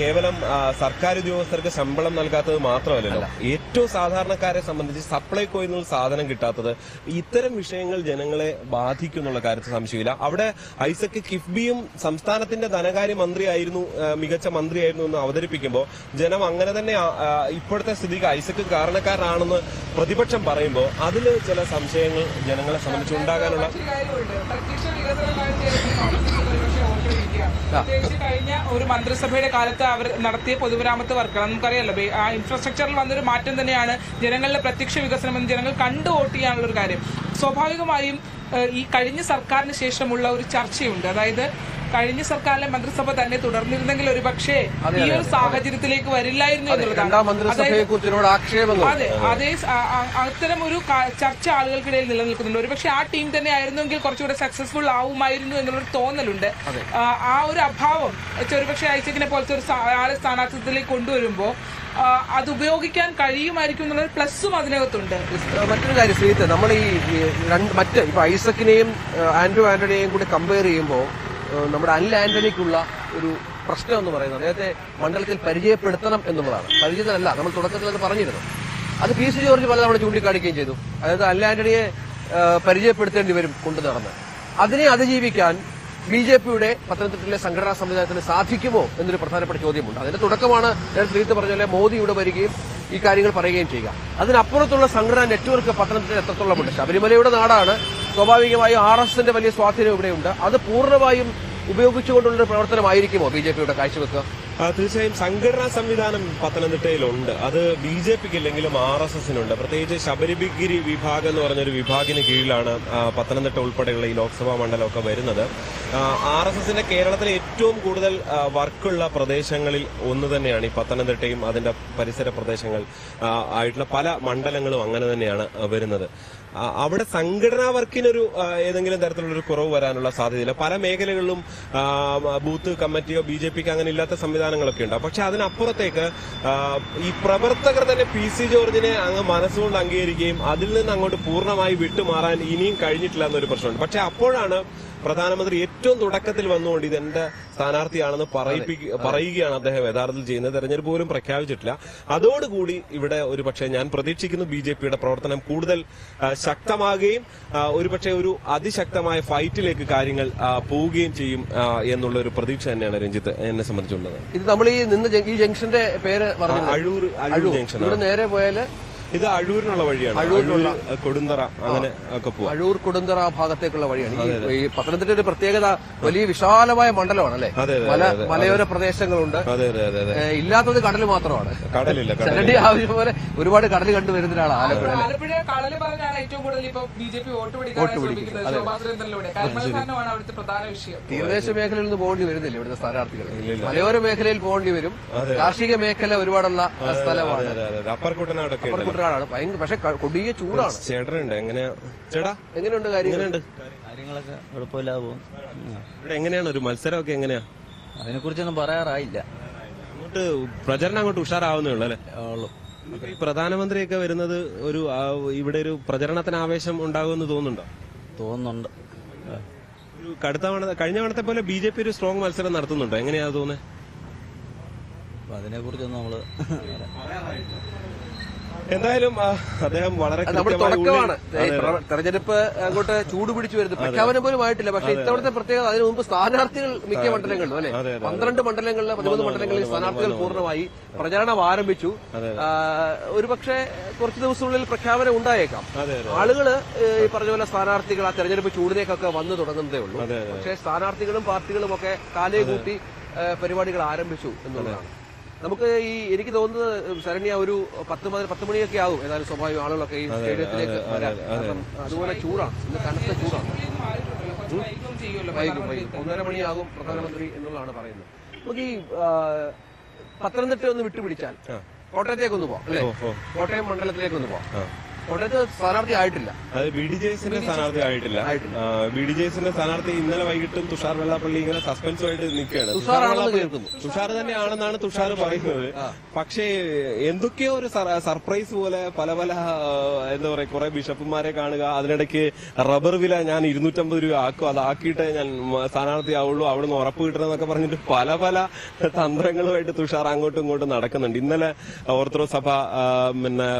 കേവലം സർക്കാർ ഉദ്യോഗസ്ഥർക്ക് ശമ്പളം നൽകാത്തത് മാത്രമല്ലല്ലോ, ഏറ്റവും സാധാരണക്കാരെ സംബന്ധിച്ച് സപ്ലൈകോയിൽ നിന്ന് സാധനം കിട്ടാത്തത്, ഇത്തരം വിഷയങ്ങൾ ജനങ്ങളെ ബാധിക്കുന്നുള്ള കാര്യത്തിൽ സംശയമില്ല. അവിടെ ഐസക്ക് കിഫ്ബിയും സംസ്ഥാനത്തിന്റെ ധനകാര്യ മന്ത്രിയായിരുന്നു, മികച്ച മന്ത്രിയായിരുന്നു എന്ന് അവതരിപ്പിക്കുമ്പോൾ ജനം അങ്ങനെ തന്നെ ഇപ്പോഴത്തെ സ്ഥിതിക്ക് ഐസക്ക് കാരണക്കാരനാണെന്ന് പ്രതിപക്ഷം പറയുമ്പോൾ അതിൽ ചില സംശയങ്ങൾ ജനങ്ങളെ സംബന്ധിച്ച് ഉണ്ടാകാനുള്ള പ്രത്യേകിച്ച് കഴിഞ്ഞ ഒരു മന്ത്രിസഭയുടെ കാലത്ത് അവർ നടത്തിയ പൊതുമരാമത്ത് വർക്കുകൾ നമുക്കറിയാലോ. ആ ഇൻഫ്രാസ്ട്രക്ചറിൽ വന്നൊരു മാറ്റം തന്നെയാണ് ജനങ്ങളുടെ പ്രത്യക്ഷ വികസനം എന്ന് ജനങ്ങൾ കണ്ടു വോട്ട് ചെയ്യാനുള്ള ഒരു കാര്യം. സ്വാഭാവികമായും ഈ കഴിഞ്ഞ സർക്കാരിന് ശേഷമുള്ള ഒരു ചർച്ചയുണ്ട്. അതായത് കഴിഞ്ഞ സർക്കാരിലെ മന്ത്രിസഭ തന്നെ തുടർന്നിരുന്നെങ്കിൽ ഒരുപക്ഷെ ഈ ഒരു സാഹചര്യത്തിലേക്ക് വരില്ലായിരുന്നു എന്നുള്ളതാണ്. അതെ, അത്തരം ഒരു ചർച്ച ആളുകൾക്കിടയിൽ നിലനിൽക്കുന്നുണ്ട്. ഒരുപക്ഷെ ആ ടീം തന്നെ ആയിരുന്നെങ്കിൽ കുറച്ചുകൂടെ സക്സസ്ഫുൾ ആവുമായിരുന്നു എന്നുള്ളൊരു തോന്നലുണ്ട്. ആ ഒരു അഭാവം ഒരുപക്ഷെ ഐസക്കിനെ പോലത്തെ ഒരു ആളെ സ്ഥാനാർത്ഥിത്വത്തിലേക്ക് കൊണ്ടുവരുമ്പോൾ അത് ഉപയോഗിക്കാൻ കഴിയുമായിരിക്കും എന്നുള്ളൊരു പ്ലസ്സും അതിനകത്തുണ്ട്. മറ്റൊരു കാര്യം ശ്രീത്ത്, നമ്മൾ ഈ ഇപ്പൊ ഐസക്കിനെയും ആന്റോ ആന്റണിയെയും കൂടി കമ്പയർ ചെയ്യുമ്പോൾ നമ്മുടെ അനിൽ ആന്റണിക്കുള്ള ഒരു പ്രശ്നം എന്ന് പറയുന്നത് അദ്ദേഹത്തെ മണ്ഡലത്തിൽ പരിചയപ്പെടുത്തണം എന്നുള്ളതാണ്. പരിചിതനല്ല, നമ്മൾ തുടക്കത്തിൽ അത് പറഞ്ഞിരുന്നു. അത് PC ജോർജ് പലതവണ ചൂണ്ടിക്കാണിക്കുകയും ചെയ്തു. അതായത് അനിൽ ആന്റണിയെ പരിചയപ്പെടുത്തേണ്ടി വരും കൊണ്ടു നടന്ന്. അതിനെ അതിജീവിക്കാൻ BJPയുടെ പത്തനംതിട്ടയിലെ സംഘടനാ സംവിധാനത്തിന് സാധിക്കുമോ എന്നൊരു പ്രധാനപ്പെട്ട ചോദ്യമുണ്ട്. അതിന്റെ തുടക്കമാണ് ഞാൻ ശ്രീത്ത് പറഞ്ഞ പോലെ മോദി ഇവിടെ വരികയും ഈ കാര്യങ്ങൾ പറയുകയും ചെയ്യുക. അതിനപ്പുറത്തുള്ള സംഘടനാ നെറ്റ്വർക്ക് പത്തനംതിട്ടയിൽ എത്രത്തോളമുണ്ട്? ശബരിമലയുടെ നാടാണ്. സ്വാഭാവികമായും RSSന്റെ വലിയ സ്വാധീനം ഇവിടെയുണ്ട്. അത് പൂർണ്ണമായും ഉപയോഗിച്ചുകൊണ്ടുള്ള പ്രവർത്തനമായിരിക്കുമോ BJPയുടെ കാഴ്ചവെക്കുക? തീർച്ചയായും സംഘടനാ സംവിധാനം പത്തനംതിട്ടയിലുണ്ട്. അത് BJPക്ക് ഇല്ലെങ്കിലും RSSനുണ്ട്. പ്രത്യേകിച്ച് ശബരിഗിരി വിഭാഗം എന്ന് പറഞ്ഞൊരു വിഭാഗിന് കീഴിലാണ് പത്തനംതിട്ട ഉൾപ്പെടെയുള്ള ഈ ലോക്സഭാ മണ്ഡലമൊക്കെ വരുന്നത്. RSSന്റെ കേരളത്തിലെ ഏറ്റവും കൂടുതൽ വർക്കുള്ള പ്രദേശങ്ങളിൽ ഒന്ന് തന്നെയാണ് ഈ പത്തനംതിട്ടയും അതിന്റെ പരിസര പ്രദേശങ്ങൾ ആയിട്ടുള്ള പല മണ്ഡലങ്ങളും അങ്ങനെ തന്നെയാണ് വരുന്നത്. അവിടെ സംഘടനാ വർക്കിനൊരു ഏതെങ്കിലും തരത്തിലുള്ള ഒരു കുറവ് വരാനുള്ള സാധ്യതയില്ല. പല മേഖലകളിലും ബൂത്ത് കമ്മിറ്റിയോ BJPക്ക് അങ്ങനെ ഇല്ലാത്ത സംവിധാനങ്ങളൊക്കെ ഉണ്ട്. പക്ഷെ അതിനപ്പുറത്തേക്ക് ഈ പ്രവർത്തകർ തന്നെ PC ജോർജിനെ അങ്ങ് മനസ്സുകൊണ്ട് അംഗീകരിക്കുകയും അതിൽ നിന്ന് അങ്ങോട്ട് പൂർണ്ണമായി വിട്ടുമാറാൻ ഇനിയും കഴിഞ്ഞിട്ടില്ല എന്നൊരു പ്രശ്നമുണ്ട്. പക്ഷെ അപ്പോഴാണ് പ്രധാനമന്ത്രി ഏറ്റവും തുടക്കത്തിൽ വന്നുകൊണ്ട് ഇതെന്റെ സ്ഥാനാർത്ഥിയാണെന്ന് പറയുകയാണ് അദ്ദേഹം യഥാർത്ഥത്തിൽ ചെയ്യുന്നത്. തെരഞ്ഞെടുപ്പ് പോലും പ്രഖ്യാപിച്ചിട്ടില്ല. അതോടുകൂടി ഇവിടെ ഒരുപക്ഷെ ഞാൻ പ്രതീക്ഷിക്കുന്നു BJPയുടെ പ്രവർത്തനം കൂടുതൽ ശക്തമാകുകയും ഒരുപക്ഷെ ഒരു അതിശക്തമായ ഫൈറ്റിലേക്ക് കാര്യങ്ങൾ പോവുകയും ചെയ്യും എന്നുള്ള ഒരു പ്രതീക്ഷ തന്നെയാണ് രഞ്ജിത്ത് എന്നെ സംബന്ധിച്ചുള്ളത്. ഇത് നമ്മൾ ഈ ജംഗ്ഷന്റെ പേര് പറഞ്ഞു, അഴൂർ ജംഗ്ഷൻ. ഇവിടെ നേരെ പോയാല് ഇത് അഴൂരിനുള്ള വഴിയാണ്. അഴൂർ കൊടുന്തറ അങ്ങനെ ഒക്കെ പോവാം. അഴൂർ കൊടുന്തറ ഭാഗത്തേക്കുള്ള വഴിയാണ്. ഈ പത്തനംതിട്ട ഒരു പ്രത്യേകത വലിയ വിശാലമായ മണ്ഡലമാണ് അല്ലേ. മലയോര പ്രദേശങ്ങളുണ്ട്. ഇല്ലാത്തത് കടൽ മാത്രമാണ്. കടലില്ല. കടലിന്റെ ആവശ്യം പോലെ ഒരുപാട് കടൽ കണ്ടുവരുന്ന ഒരാളാണ് ആലപ്പുഴ. ആലപ്പുഴ കടൽ പറഞ്ഞാണ് ഏറ്റവും കൂടുതൽ ഇപ്പൊ BJP വോട്ട് പിടിക്കുന്നത്. അവിടുത്തെ പ്രധാന വിഷയം തീരദേശ മേഖലയിൽ നിന്ന് പോകേണ്ടി വരുന്നില്ല ഇവിടുത്തെ സ്ഥാനാർത്ഥികൾ. മലയോര മേഖലയിൽ പോകേണ്ടി വരും. കാർഷിക മേഖല ഒരുപാടുള്ള സ്ഥലമാണ്. അപ്പർക്കുട്ടനാടൊക്കെ ഭയങ്കര, പക്ഷെ കൊടിയ ചൂടാണ്. ചേട്ടനുണ്ട്. എങ്ങനെയാ ചേട്ടാ, എങ്ങനെയുണ്ട് കാര്യങ്ങളുണ്ട്? കാര്യങ്ങളൊക്കെ കുഴപ്പമില്ലാതെ പോകും. ഇവിടെ എങ്ങനെയാണ് ഒരു മത്സരമൊക്കെ എങ്ങനെയാ? അതിനെക്കുറിച്ചൊന്നും പറയാറായില്ല. അങ്ങോട്ട് പ്രചരണം അങ്ങോട്ട് ഉഷാറാവുന്നേ ഉള്ളൂ അല്ലെ? ഈ പ്രധാനമന്ത്രിയൊക്കെ വരുന്നത് ഒരു ഇവിടെ ഒരു പ്രചരണത്തിന് ആവേശം ഉണ്ടാകുമെന്ന് തോന്നുന്നുണ്ട്. ഒരു കഴിഞ്ഞ തവണത്തെ പോലെ BJP ഒരു സ്ട്രോങ് മത്സരം നടത്തുന്നുണ്ടോ? എങ്ങനെയാ തോന്നുന്നത്? അതിനെക്കുറിച്ചൊന്നും നമ്മള് എന്തായാലും അദ്ദേഹം വളരെ തുടക്കമാണ്. തെരഞ്ഞെടുപ്പ് അങ്ങോട്ട് ചൂട് പിടിച്ചു വരുന്നത്. പ്രഖ്യാപനം പോലും ആയിട്ടില്ല. പക്ഷെ ഇത്തവണത്തെ പ്രത്യേകത അതിനു മുമ്പ് സ്ഥാനാർത്ഥികൾ മിക്ക മണ്ഡലങ്ങളിലും അല്ലെ 12 മണ്ഡലങ്ങളിൽ 13 മണ്ഡലങ്ങളിൽ സ്ഥാനാർത്ഥികൾ പൂർണ്ണമായി പ്രചരണം ആരംഭിച്ചു. ഒരുപക്ഷെ കുറച്ചു ദിവസത്തിനുള്ളിൽ പ്രഖ്യാപനം ഉണ്ടായേക്കാം. ആളുകള് ഈ പറഞ്ഞ പോലെ സ്ഥാനാർത്ഥികൾ ആ തെരഞ്ഞെടുപ്പ് ചൂടിലേക്കൊക്കെ വന്നു തുടങ്ങുന്നതേ ഉള്ളൂ. പക്ഷേ സ്ഥാനാർത്ഥികളും പാർട്ടികളും ഒക്കെ കാലേ കൂട്ടി പരിപാടികൾ ആരംഭിച്ചു എന്നുള്ളതാണ്. നമുക്ക് എനിക്ക് തോന്നുന്നത് ശരണ്യ ഒരു 10 മണിയൊക്കെ ആകും ഏതായാലും സ്വാഭാവികം ആളുകളൊക്കെ ഈ സ്റ്റേഡിയത്തിലേക്ക് വരാൻ. അതുപോലെ ചൂടാണ്, ഇന്ന് കനത്ത ചൂടാണ്. വൈകും 1:30 മണിയാകും പ്രധാനമന്ത്രി എന്നുള്ളതാണ് പറയുന്നത്. നമുക്ക് ഈ പത്തനംതിട്ട ഒന്ന് വിട്ടുപിടിച്ചാൽ കോട്ടയത്തേക്കൊന്ന് പോവാം അല്ലെ. കോട്ടയം മണ്ഡലത്തിലേക്കൊന്ന് പോവാം. കോട്ടയത്ത് സ്ഥാനാർത്ഥി ആയിട്ടില്ല. അത് BDJSന്റെ സ്ഥാനാർത്ഥി ആയിട്ടില്ല. BDJSന്റെ സ്ഥാനാർത്ഥി ഇന്നലെ വൈകിട്ടും തുഷാർ വെള്ളാപ്പള്ളി ഇങ്ങനെ സസ്പെൻസുമായിട്ട് നിൽക്കുകയാണ്. തുഷാർ തന്നെയാണെന്നാണ് തുഷാർ പറയുന്നത്. പക്ഷേ എന്തൊക്കെയോ ഒരു സർപ്രൈസ് പോലെ പല എന്താ പറയാ കുറെ ബിഷപ്പുമാരെ കാണുക, അതിനിടയ്ക്ക് റബ്ബർ വില ഞാൻ 250 രൂപ ആക്കും, അതാക്കിയിട്ട് ഞാൻ സ്ഥാനാർത്ഥിയാവുള്ളൂ, അവിടുന്ന് ഉറപ്പ് കിട്ടണമെന്നൊക്കെ പറഞ്ഞിട്ട് പല തന്ത്രങ്ങളുമായിട്ട് തുഷാർ അങ്ങോട്ടും ഇങ്ങോട്ടും നടക്കുന്നുണ്ട്. ഇന്നലെ ഓർത്തഡോക്സ് സഭ പിന്നെ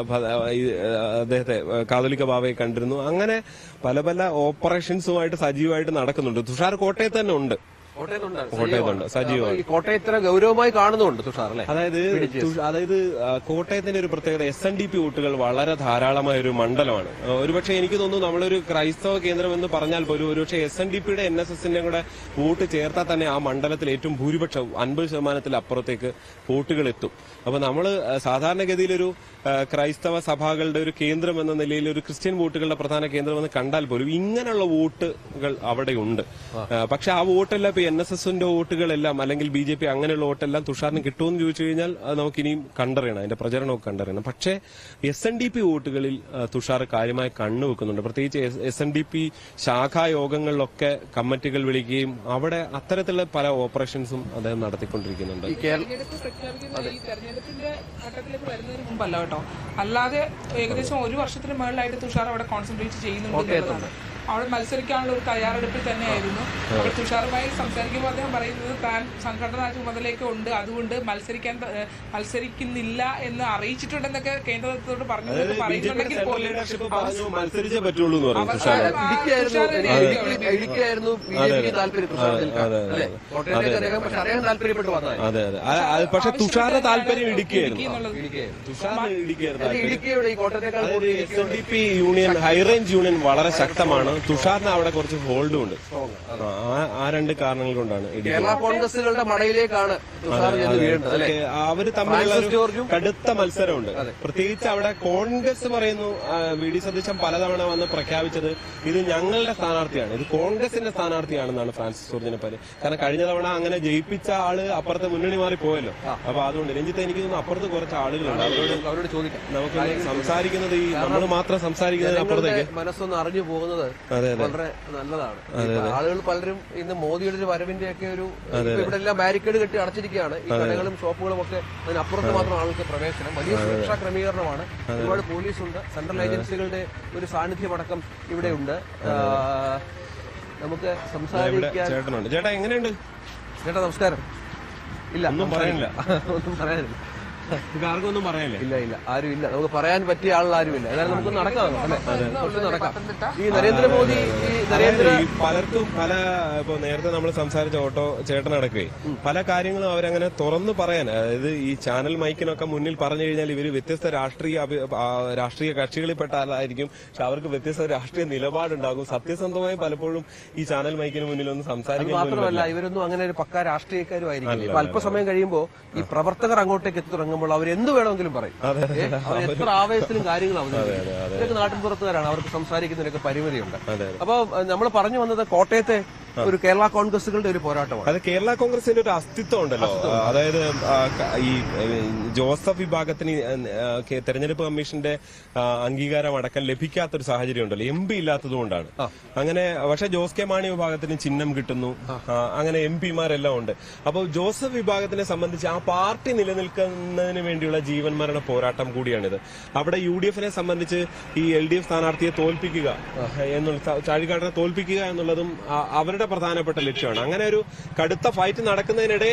അദ്ദേഹത്തെ കാതോലിക്ക ബാവയെ കണ്ടിരുന്നു. അങ്ങനെ പല ഓപ്പറേഷൻസുമായിട്ട് സജീവമായിട്ട് നടക്കുന്നുണ്ട്. തുഷാർ കോട്ടയത്ത് തന്നെ ഉണ്ട്. കോട്ടയത്തുണ്ട് സജീവമായി. കോട്ടയത്തിന് ഗൗരവമായി കാണുന്നുണ്ട് തുഷാർ അല്ലെ. അതായത് കോട്ടയത്തിന്റെ ഒരു പ്രത്യേകത SNDP വോട്ടുകൾ വളരെ ധാരാളമായ ഒരു മണ്ഡലമാണ്. ഒരുപക്ഷെ എനിക്ക് തോന്നുന്നു നമ്മളൊരു ക്രൈസ്തവ കേന്ദ്രം എന്ന് പറഞ്ഞാൽ പോലും ഒരുപക്ഷെ SNDPയുടെ NSSന്റെ കൂടെ വോട്ട് ചേർത്താൽ തന്നെ ആ മണ്ഡലത്തിൽ ഏറ്റവും ഭൂരിപക്ഷം 50% അപ്പുറത്തേക്ക് വോട്ടുകൾ എത്തും. അപ്പൊ നമ്മള് സാധാരണഗതിയിലൊരു ക്രൈസ്തവ സഭകളുടെ ഒരു കേന്ദ്രം എന്ന നിലയിൽ ഒരു ക്രിസ്ത്യൻ വോട്ടുകളുടെ പ്രധാന കേന്ദ്രമെന്ന് കണ്ടാൽ പോലും ഇങ്ങനെയുള്ള വോട്ടുകൾ അവിടെയുണ്ട്. പക്ഷെ ആ വോട്ടെല്ലാം ഇപ്പൊ NSSന്റെ വോട്ടുകളെല്ലാം അല്ലെങ്കിൽ BJP അങ്ങനെയുള്ള വോട്ടെല്ലാം തുഷാറിന് കിട്ടുമെന്ന് ചോദിച്ചു കഴിഞ്ഞാൽ നമുക്കിനിയും കണ്ടറിയണം, അതിന്റെ പ്രചരണമൊക്കെ കണ്ടറിയണം. പക്ഷേ SNDP വോട്ടുകളിൽ തുഷാർ കാര്യമായി കണ്ണുവെക്കുന്നുണ്ട്. പ്രത്യേകിച്ച് SNDP ശാഖായോഗങ്ങളിലൊക്കെ കമ്മിറ്റികൾ വിളിക്കുകയും അവിടെ അത്തരത്തിലുള്ള പല ഓപ്പറേഷൻസും അദ്ദേഹം നടത്തിക്കൊണ്ടിരിക്കുന്നുണ്ട്. തെരഞ്ഞെടുപ്പിന്റെ ഘട്ടത്തിലേക്ക് വരുന്നതിന് മുമ്പല്ല കേട്ടോ, അല്ലാതെ ഏകദേശം 1 വർഷത്തിന് മുകളിലായിട്ട് തുഷാർ അവിടെ കോൺസെൻട്രേറ്റ് ചെയ്യുന്നുണ്ട്. അവിടെ മത്സരിക്കാനുള്ള ഒരു തയ്യാറെടുപ്പിൽ തന്നെയായിരുന്നു. അവിടെ തുഷാറുമായി സംസാരിക്കുമ്പോൾ അദ്ദേഹം പറയുന്നത് താൻ സംഘടനാ ചുമതലയൊക്കെ ഉണ്ട്, അതുകൊണ്ട് മത്സരിക്കുന്നില്ല എന്ന് അറിയിച്ചിട്ടുണ്ടെന്നൊക്കെ കേന്ദ്രത്തോട് പറഞ്ഞത് പറയുന്നുണ്ടെങ്കിൽ പോലും പക്ഷെ തുഷാറിന്റെ താല്പര്യം ഇടുക്കിയായിരുന്നു. SNDP യൂണിയൻ ഹൈറേഞ്ച് യൂണിയൻ വളരെ ശക്തമാണ്. ആണ്. തുഷാറിന് അവിടെ കുറച്ച് ഹോൾഡും ഉണ്ട്. ആ രണ്ട് കാരണങ്ങൾ കൊണ്ടാണ് കേരള കോൺഗ്രസുകളുടെ മടയിലേക്കാണ് തുഷാർ ചെന്ന് വീഴുന്നത് അല്ലേ? അവര് തമ്മിലുള്ള ഒരു കടുത്ത മത്സരമുണ്ട്. പ്രത്യേകിച്ച് അവിടെ കോൺഗ്രസ് പറയുന്നു, വി ഡി സതീശൻ പലതവണ വന്ന് പ്രഖ്യാപിച്ചത് ഇത് ഞങ്ങളുടെ സ്ഥാനാർത്ഥിയാണ്, ഇത് കോൺഗ്രസിന്റെ സ്ഥാനാർത്ഥിയാണെന്നാണ് ഫ്രാൻസിസ് ജോർജിനെ പറ്റി. കാരണം കഴിഞ്ഞ തവണ അങ്ങനെ ജയിപ്പിച്ച ആള് അപ്പുറത്തെ മുന്നണി മാറി പോയല്ലോ. അപ്പൊ അതുകൊണ്ട് രഞ്ജിത്ത് എനിക്ക് തോന്നുന്നു അപ്പുറത്ത് കുറച്ച് ആളുകളുണ്ട്, അവരോട് ചോദിക്കാം. നമുക്ക് സംസാരിക്കുന്നത് ഈ നമ്മൾ മാത്രം സംസാരിക്കുന്നത് അപ്പുറത്തേക്ക് മനസ്സൊന്ന് അറിഞ്ഞു പോകുന്നത് വളരെ നല്ലതാണ്. ആളുകൾ പലരും ഇന്ന് മോദിയുടെ ഒരു വരവിന്റെ ഒക്കെ ഒരു ഇവിടെ എല്ലാം ബാരിക്കേഡ് കെട്ടി അടച്ചിരിക്കുകയാണ്. ഈ കടകളും ഷോപ്പുകളും ഒക്കെ അതിനപ്പുറത്ത് മാത്രം ആൾക്ക് പ്രവേശനം. വലിയ സുരക്ഷാ ക്രമീകരണമാണ്. ഒരുപാട് പോലീസുണ്ട്, സെൻട്രൽ ഏജൻസികളുടെ ഒരു സാന്നിധ്യമടക്കം ഇവിടെയുണ്ട്. നമുക്ക് സംസാരിക്കാൻ. ചേട്ടാ എങ്ങനെയുണ്ട്? ചേട്ടാ നമസ്കാരം. ഇല്ല ഒന്നും പറയാനില്ല. ഒന്നും പറയാനില്ല. ആർക്കൊന്നും പറയാനില്ല. ഇല്ല ആരും ഇല്ല. നമുക്ക് പറയാൻ പറ്റിയ ആരും ഇല്ല. ഏതായാലും നമുക്ക് നടക്കാം അല്ലേ? നടക്കാം. ഈ നരേന്ദ്രമോദി പലർക്കും പല ഇപ്പൊ നേരത്തെ നമ്മൾ സംസാരിച്ച ഓട്ടോ ചേട്ടനടക്കേ പല കാര്യങ്ങളും അവരങ്ങനെ തുറന്നു പറയാൻ, അതായത് ഈ ചാനൽ മൈക്കിനൊക്കെ മുന്നിൽ പറഞ്ഞു കഴിഞ്ഞാൽ ഇവര് വ്യത്യസ്ത രാഷ്ട്രീയ കക്ഷികളിൽപ്പെട്ട ആളായിരിക്കും. പക്ഷെ അവർക്ക് വ്യത്യസ്ത രാഷ്ട്രീയ നിലപാടുണ്ടാകും. സത്യസന്ധമായി പലപ്പോഴും ഈ ചാനൽ മൈക്കിന് മുന്നിൽ ഒന്ന് സംസാരിക്കാൻ മാത്രമല്ല, ഇവരൊന്നും അങ്ങനെ ഒരു പക്ക രാഷ്ട്രീയക്കാരും ആയിരിക്കും. അല്പസമയം കഴിയുമ്പോൾ ഈ പ്രവർത്തകർ അങ്ങോട്ടേക്ക് എത്തി തുടങ്ങുമ്പോൾ അവർ എന്ത് വേണമെങ്കിലും പറയും. അവർ എത്ര ആവേശത്തിലും കാര്യങ്ങൾ അവതരിപ്പിക്കും. ഇതൊക്കെ നാട്ടിൻപുറത്തുകാരാണ്, അവർക്ക് സംസാരിക്കുന്നതിനൊക്കെ പരിമിതിയുണ്ട്. അപ്പൊ നമ്മൾ പറഞ്ഞു വന്നത് കോട്ടയത്തെ ഒരു കേരള കോൺഗ്രസുകളുടെ ഒരു പോരാട്ടമാണ്. അത് കേരള കോൺഗ്രസിന്റെ ഒരു അസ്തിത്വം ഉണ്ടല്ലോ. അതായത് ഈ ജോസഫ് വിഭാഗത്തിന് തെരഞ്ഞെടുപ്പ് കമ്മീഷന്റെ അംഗീകാരം അടക്കം ലഭിക്കാത്തൊരു സാഹചര്യം ഉണ്ടല്ലോ, MP ഇല്ലാത്തതുകൊണ്ടാണ് അങ്ങനെ. പക്ഷെ ജോസ് കെ മാണി വിഭാഗത്തിന് ചിഹ്നം കിട്ടുന്നു, അങ്ങനെ MP മാരെല്ലാം ഉണ്ട്. അപ്പോൾ ജോസഫ് വിഭാഗത്തിനെ സംബന്ധിച്ച് ആ പാർട്ടി നിലനിൽക്കുന്നതിന് വേണ്ടിയുള്ള ജീവൻ മരണ പോരാട്ടം കൂടിയാണിത്. അവിടെ UDF-നെ സംബന്ധിച്ച് ഈ LDF സ്ഥാനാർത്ഥിയെ തോൽപ്പിക്കുക എന്നുള്ള, ചാഴികാടനെ തോൽപ്പിക്കുക എന്നുള്ളതും അവരുടെ പ്രധാനപ്പെട്ട ലക്ഷ്യമാണ്. അങ്ങനെ ഒരു കടുത്ത ഫൈറ്റ് നടക്കുന്നതിനിടെ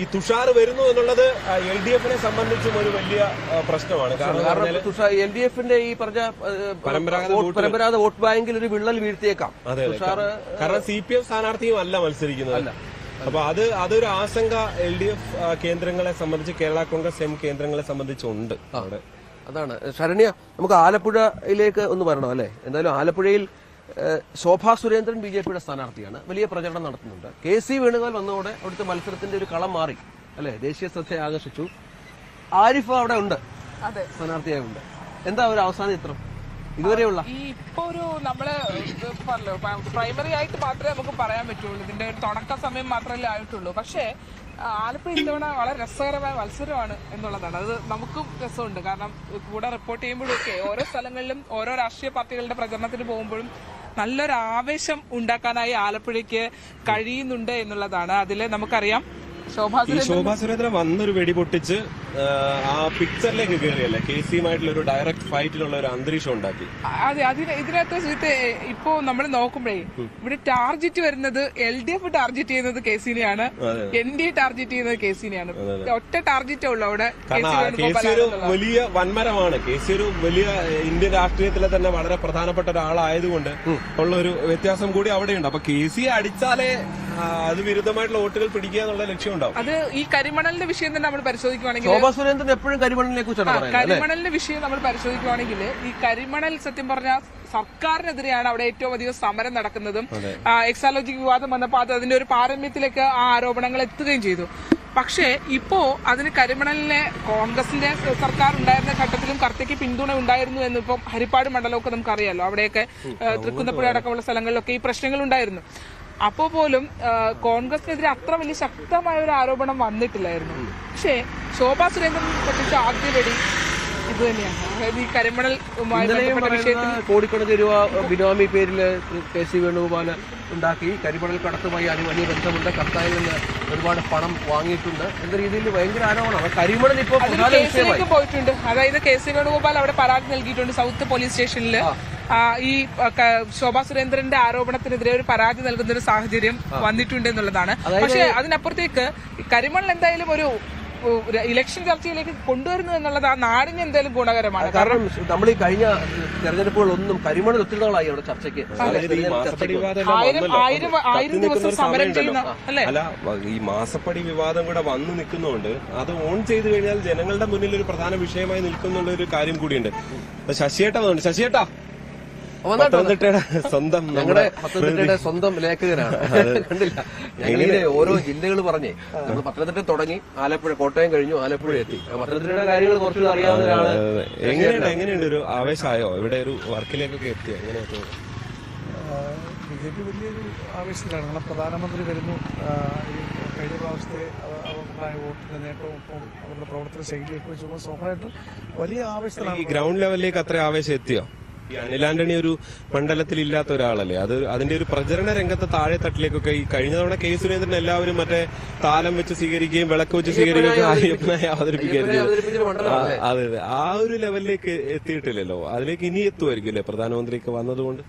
ഈ തുഷാർ വരുന്നു എന്നുള്ളത് LDF-നെ സംബന്ധിച്ചും ഒരു വലിയ പ്രശ്നമാണ്. കാരണം LDF-ന്റെ ഈ പറഞ്ഞ പരമ്പരാഗത വോട്ട് ബാങ്കിൽ ഒരു വിള്ളൽ വീഴ്ത്തിയേക്കാം. കാരണം CPF സ്ഥാനാർത്ഥിയും അല്ല മത്സരിക്കുന്നത്. അപ്പൊ അതൊരു ആശങ്ക LDF കേന്ദ്രങ്ങളെ സംബന്ധിച്ച്, കേരള കോൺഗ്രസ് M കേന്ദ്രങ്ങളെ സംബന്ധിച്ചുണ്ട് അവിടെ. അതാണ് ശരണ്യ, നമുക്ക് ആലപ്പുഴയിലേക്ക് ഒന്ന് വരണം അല്ലെ? എന്തായാലും ആലപ്പുഴയിൽ ശോഭാ സുരേന്ദ്രൻ BJP-യുടെ സ്ഥാനാർത്ഥിയാണ്, വലിയ പ്രചരണം നടത്തുന്നുണ്ട്. KC വേണുഗോപാൽ വന്നതോടെ അവിടുത്തെ മത്സരത്തിന്റെ ഒരു കളം മാറി അല്ലെ, ദേശീയ ശ്രദ്ധയെ ആകർഷിച്ചു. ആരിഫ് അവിടെ ഉണ്ട്, സ്ഥാനാർത്ഥിയായി ഉണ്ട്. എന്താ ഒരു അവസാന ചിത്രം ഇതുവരെയുള്ള? ഇപ്പൊ ഒരു നമ്മള് പറഞ്ഞല്ലോ, പ്രൈമറി ആയിട്ട് മാത്രമേ നമുക്ക് പറയാൻ പറ്റുള്ളൂ, ഇതിന്റെ ഒരു തുടക്ക സമയം മാത്രമല്ലേ ആയിട്ടുള്ളൂ. പക്ഷേ ആലപ്പുഴ ഇത്തവണ വളരെ രസകരമായ മത്സരമാണ് എന്നുള്ളതാണ്. അത് നമുക്കും രസമുണ്ട്. കാരണം കൂടെ റിപ്പോർട്ട് ചെയ്യുമ്പോഴൊക്കെ ഓരോ സ്ഥലങ്ങളിലും ഓരോ രാഷ്ട്രീയ പാർട്ടികളുടെ പ്രചരണത്തിന് പോകുമ്പോഴും നല്ലൊരു ആവേശം ഉണ്ടാക്കാനായി ആലപ്പുഴയ്ക്ക് കഴിയുന്നുണ്ട് എന്നുള്ളതാണ്. അതിൽ നമുക്കറിയാം ശോഭാ സുരേന്ദ്രൻ വന്നൊരു വെടി പൊട്ടിച്ച് ആ പിക്ചറിലേക്ക് കയറിയല്ലേ, KC-യുമായിട്ടുള്ള ഒരു ഡയറക്ട് ഫൈറ്റിലുള്ള ഒരു അന്തരീക്ഷം ഉണ്ടാക്കി. അതെ, ഇതിനകത്ത് ഇപ്പോ നമ്മൾ നോക്കുമ്പോഴേ ഇവിടെ ടാർഗറ്റ് വരുന്നത് LDF ടാർഗറ്റ് ചെയ്യുന്നത് KC-നെയാണ്, NDA ടാർഗറ്റ് ചെയ്യുന്നത് KC-നെയാണ്. ഒറ്റ ടാർഗറ്റേ ഉള്ളൂ അവിടെ. KC ഒരു വലിയ വൻമരമാണ്. KC ഒരു വലിയ ഇന്ത്യൻ രാഷ്ട്രീയത്തിലെ തന്നെ വളരെ പ്രധാനപ്പെട്ട ഒരാളായതുകൊണ്ട് ഉള്ള ഒരു വ്യത്യാസം കൂടി അവിടെയുണ്ട്. അപ്പൊ KC അടിച്ചാലേ അത് വിരുദ്ധമായിട്ടുള്ള വോട്ടുകൾ പിടിക്കുക എന്നുള്ള ലക്ഷ്യം ഉണ്ടാവും. അത് ഈ കരിമണലിന്റെ വിഷയം തന്നെ നമ്മൾ പരിശോധിക്കുകയാണെങ്കിൽ, ശോഭാ സുരേന്ദ്രൻ എപ്പോഴും കരിമണലിനെ കുറിച്ചാണ്. കരിമണലിന്റെ വിഷയം നമ്മൾ പരിശോധിക്കുകയാണെങ്കിൽ ഈ കരിമണൽ സത്യം പറഞ്ഞാൽ സർക്കാരിനെതിരെയാണ് അവിടെ ഏറ്റവും അധികം സമരം നടക്കുന്നതും. എക്സാലോജിക് വിവാദം വന്നപ്പോൾ അതിന്റെ ഒരു പാരമ്യത്തിലേക്ക് ആ ആരോപണങ്ങൾ എത്തുകയും ചെയ്തു. പക്ഷേ ഇപ്പോ അതിന് കരിമണലിനെ കോൺഗ്രസിന്റെ സർക്കാർ ഉണ്ടായിരുന്ന ഘട്ടത്തിലും കർത്തയ്ക്ക് പിന്തുണ ഉണ്ടായിരുന്നു എന്നിപ്പം ഹരിപ്പാട് മണ്ഡലമൊക്കെ നമുക്കറിയാലോ. അവിടെയൊക്കെ തൃക്കുന്നപ്പുഴ അടക്കമുള്ള സ്ഥലങ്ങളിലൊക്കെ ഈ പ്രശ്നങ്ങൾ ഉണ്ടായിരുന്നു. അപ്പോ പോലും കോൺഗ്രസിനെതിരെ അത്ര വലിയ ശക്തമായ ഒരു ആരോപണം വന്നിട്ടില്ലായിരുന്നു. പക്ഷേ ശോഭാ സുരേന്ദ്രൻ പൊട്ടിച്ച ആദ്യ വെടി ഇത് തന്നെയാണ്. അതായത് ഈ കരിമണൽ കോടിക്കണക്കിന് രൂപ ബിനാമി പേരിൽ KC വേണുഗോപാൽ ഉണ്ടാക്കി, കരിമണൽ കടത്തുമായി വലിയ ബന്ധമുണ്ട്, കർത്താവിൽ നിന്ന് ഒരുപാട് പണം വാങ്ങിയിട്ടുണ്ട് എന്ന രീതിയിൽ ഭയങ്കര ആരോപണമാണ്. കരിമണൽ ഇപ്പോൾ പോയിട്ടുണ്ട്. അതായത് KC വേണുഗോപാൽ അവിടെ പരാതി നൽകിയിട്ടുണ്ട് സൗത്ത് പോലീസ് സ്റ്റേഷനിൽ. ഈ ശോഭാ സുരേന്ദ്രന്റെ ആരോപണത്തിനെതിരെ ഒരു പരാതി നൽകുന്ന ഒരു സാഹചര്യം വന്നിട്ടുണ്ട് എന്നുള്ളതാണ്. പക്ഷെ അതിനപ്പുറത്തേക്ക് കരിമണൽ എന്തായാലും ഒരു ഇലക്ഷൻ ചർച്ചയിലേക്ക് കൊണ്ടുവരുന്നു എന്നുള്ളത് ആ നാടിന് എന്തായാലും ഗുണകരമാണ്. കാരണം നമ്മൾ ഈ കഴിഞ്ഞ തെരഞ്ഞെടുപ്പുകളൊന്നും കരിമണൽ ഒത്തിരി നാളായി അവിടെ ചർച്ചയ്ക്ക്. 1000 ദിവസം സമരം ചെയ്യുന്ന അല്ല, ഈ മാസപ്പടി വിവാദം കൂടെ വന്നു നിൽക്കുന്നതുകൊണ്ട് അത് ഓൺ ചെയ്തു കഴിഞ്ഞാൽ ജനങ്ങളുടെ മുന്നിൽ ഒരു പ്രധാന വിഷയമായി നിൽക്കുന്നുള്ള ഒരു കാര്യം കൂടിയുണ്ട്. ശശിയേട്ടാ, പത്തനംതിട്ടയുടെ സ്വന്തം ഞങ്ങളുടെ പത്തനംതിട്ടയുടെ സ്വന്തം ലേഖകനാണ്. കണ്ടില്ല, ഞങ്ങളിങ്ങനെ ഓരോ ജില്ലകൾ പറഞ്ഞേ, നമ്മൾ പത്തനംതിട്ട തുടങ്ങി, ആലപ്പുഴ, കോട്ടയം കഴിഞ്ഞു, ആലപ്പുഴ എത്തി. പത്തനംതിട്ടയുടെ കാര്യങ്ങൾ കുറച്ചുകൂടി അറിയാവുന്ന ഒരാള്. എങ്ങനെയുണ്ട് ഒരു ആവേശമായോ ഇവിടെ ഒരു വർക്കിലേക്കൊക്കെ എത്തിയോ? എങ്ങനെയാ? ബിജെപി വലിയൊരു ആവേശത്തിലാണ്. കാരണം പ്രധാനമന്ത്രി വരുന്നു. ഈ കഴിഞ്ഞ പ്രാവശ്യത്തെ അഭിപ്രായ വോട്ടിന്റെ നേട്ടവും ഒപ്പം അവരുടെ പ്രവർത്തന ശൈലിയൊക്കെ വെച്ചുകൊണ്ട് സ്വാഭാവികമായിട്ടും വലിയ ആവേശത്തിലാണ്. ഈ ഗ്രൗണ്ട് ലെവലിലേക്ക് അത്ര ആവേശം എത്തിയോ? ഈ അനിൽ ആന്റണി ഒരു മണ്ഡലത്തിൽ ഇല്ലാത്ത ഒരാളല്ലേ, അത് അതിന്റെ ഒരു പ്രചരണ രംഗത്ത് താഴെ തട്ടിലേക്കൊക്കെ ഈ കഴിഞ്ഞ തവണ കെ സുരേന്ദ്രൻ എല്ലാവരും മറ്റേ താലം വെച്ച് സ്വീകരിക്കുകയും വിളക്ക് വെച്ച് സ്വീകരിക്കുകയും അയ്യപ്പനായി അവതരിപ്പിക്കുകയും ചെയ്തു. അതെ അതെ, ആ ഒരു ലെവലിലേക്ക് എത്തിയിട്ടില്ലല്ലോ. അതിലേക്ക് ഇനി എത്തുമായിരിക്കും അല്ലേ പ്രധാനമന്ത്രിക്ക് വന്നതുകൊണ്ട്?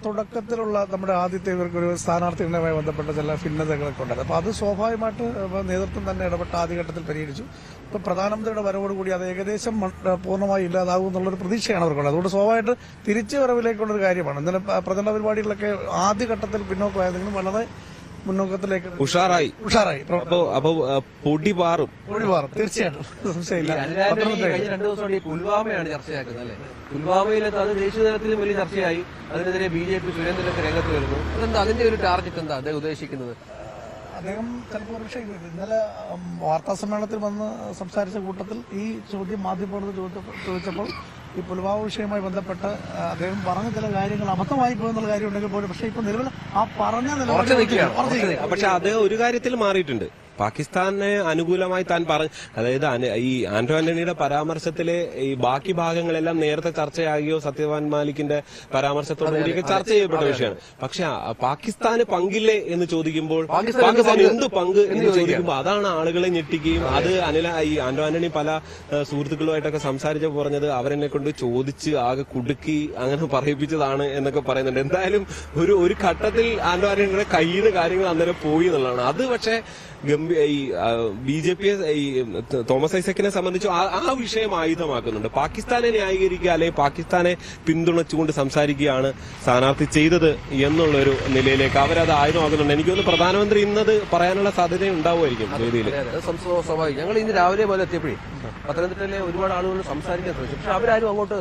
തുടക്കത്തിലുള്ള നമ്മുടെ ആദ്യത്തെ ഇവർക്കൊരു സ്ഥാനാർത്ഥികളുമായി ബന്ധപ്പെട്ട ചില ഭിന്നതകളൊക്കെ ഉണ്ടായിരുന്നു. അപ്പൊ അത് സ്വാഭാവികമായിട്ട് നേതൃത്വം തന്നെ ഇടപെട്ട് ആദ്യഘട്ടത്തിൽ പരിഹരിച്ചു. ഇപ്പൊ പ്രധാനമന്ത്രിയുടെ വരവോടുകൂടി അത് ഏകദേശം പൂർണ്ണമായി ഇല്ലാതാകും എന്നുള്ളൊരു പ്രതീക്ഷയാണ് അവർക്കുള്ളത്. അതുകൊണ്ട് സ്വാഭാവികമായിട്ട് തിരിച്ചു വരവിലേക്കുള്ളൊരു കാര്യമാണ്. ഇന്നലെ പ്രചരണ പരിപാടികളിലൊക്കെ ആദ്യഘട്ടത്തിൽ പിന്നോക്കമായതെങ്കിലും വളരെ മുന്നോക്കത്തിലേക്ക് ഉഷാറായി. അപ്പൊ പൊടി പാറും തീർച്ചയായിട്ടും, സംശയമില്ല. കഴിഞ്ഞ 2 ദിവസം പുൽവാമയാണ് ചർച്ചയാക്കുന്നത് അല്ലെ? പുൽവാമയിലെത്ത് അത് ദേശീയ തലത്തിലും വലിയ ചർച്ചയായി. അതിനെതിരെ BJP സുരേന്ദ്രനൊക്കെ രംഗത്ത് വരുന്നു. അതെന്താ അതിന്റെ ഒരു ടാർഗറ്റ് എന്താ അദ്ദേഹം ഉദ്ദേശിക്കുന്നത്? അദ്ദേഹം ചിലപ്പോൾ പക്ഷേ ഇന്നലെ വാർത്താ സമ്മേളനത്തിൽ വന്ന് സംസാരിച്ച കൂട്ടത്തിൽ ഈ ചോദ്യം മാധ്യമപ്രവർത്തകർ ചോദിച്ചപ്പോൾ ഈ പുൽവാമ വിഷയവുമായി ബന്ധപ്പെട്ട് അദ്ദേഹം പറഞ്ഞ ചില കാര്യങ്ങൾ അബദ്ധമായി പോയെന്നുള്ള കാര്യം ഉണ്ടെങ്കിൽ പോലും പക്ഷേ ഇപ്പൊ നിലവിൽ ആ പറഞ്ഞ നിലപാട് പക്ഷെ അദ്ദേഹം ഒരു കാര്യത്തിൽ മാറിയിട്ടുണ്ട്. പാകിസ്ഥാനെ അനുകൂലമായി താൻ പറഞ്ഞു, അതായത് ഈ ആന്റോ ആന്റണിയുടെ പരാമർശത്തിലെ ഈ ബാക്കി ഭാഗങ്ങളെല്ലാം നേരത്തെ ചർച്ചയാകിയോ സത്യവാൻ മാലിക്കിന്റെ പരാമർശത്തോടുകൂടിയൊക്കെ ചർച്ച ചെയ്യപ്പെട്ട വിഷയമാണ്. പക്ഷെ പാകിസ്ഥാന് പങ്കില്ലേ എന്ന് ചോദിക്കുമ്പോൾ പാകിസ്ഥാൻ എന്ത് പങ്ക് എന്ന് ചോദിക്കുമ്പോൾ അതാണ് ആളുകളെ ഞെട്ടിക്കുകയും അത് ഈ ആന്റോ ആന്റണി പല സുഹൃത്തുക്കളുമായിട്ടൊക്കെ സംസാരിച്ചപ്പോൾ പറഞ്ഞത് അവരെന്നെ കൊണ്ട് ചോദിച്ച് ആകെ കുടുക്കി അങ്ങനെ പറയിപ്പിച്ചതാണ് എന്നൊക്കെ പറയുന്നുണ്ട്. എന്തായാലും ഒരു ഘട്ടത്തിൽ ആന്റോ ആന്റണിയുടെ കയ്യിൽ നിന്ന് കാര്യങ്ങൾ അന്നേരം പോയി എന്നുള്ളതാണ്. അത് പക്ഷേ ഈ BJP ഈ തോമസ് ഐസക്കിനെ സംബന്ധിച്ച് ആ വിഷയം ആയുധമാക്കുന്നുണ്ട്. പാകിസ്ഥാനെ ന്യായീകരിക്കുക അല്ലെങ്കിൽ പാകിസ്ഥാനെ പിന്തുണച്ചുകൊണ്ട് സംസാരിക്കുകയാണ് സ്ഥാനാർത്ഥി ചെയ്തത് എന്നുള്ളൊരു നിലയിലേക്ക് അവരത് ആയുധമാക്കുന്നുണ്ട്. എനിക്ക് തോന്നുന്നു പ്രധാനമന്ത്രി ഇന്നത് പറയാനുള്ള സാധ്യത ഉണ്ടാവുമായിരിക്കും വേദിയിൽ. സ്വാഭാവികം. ഞങ്ങൾ ഇന്ന് രാവിലെ പോലെ എത്തിയപ്പോഴേ പത്തനംതിട്ടയിലെ ഒരുപാട് ആളുകൾ സംസാരിക്കാൻ ശ്രമിച്ചു. പക്ഷെ അവരാരും അങ്ങോട്ട്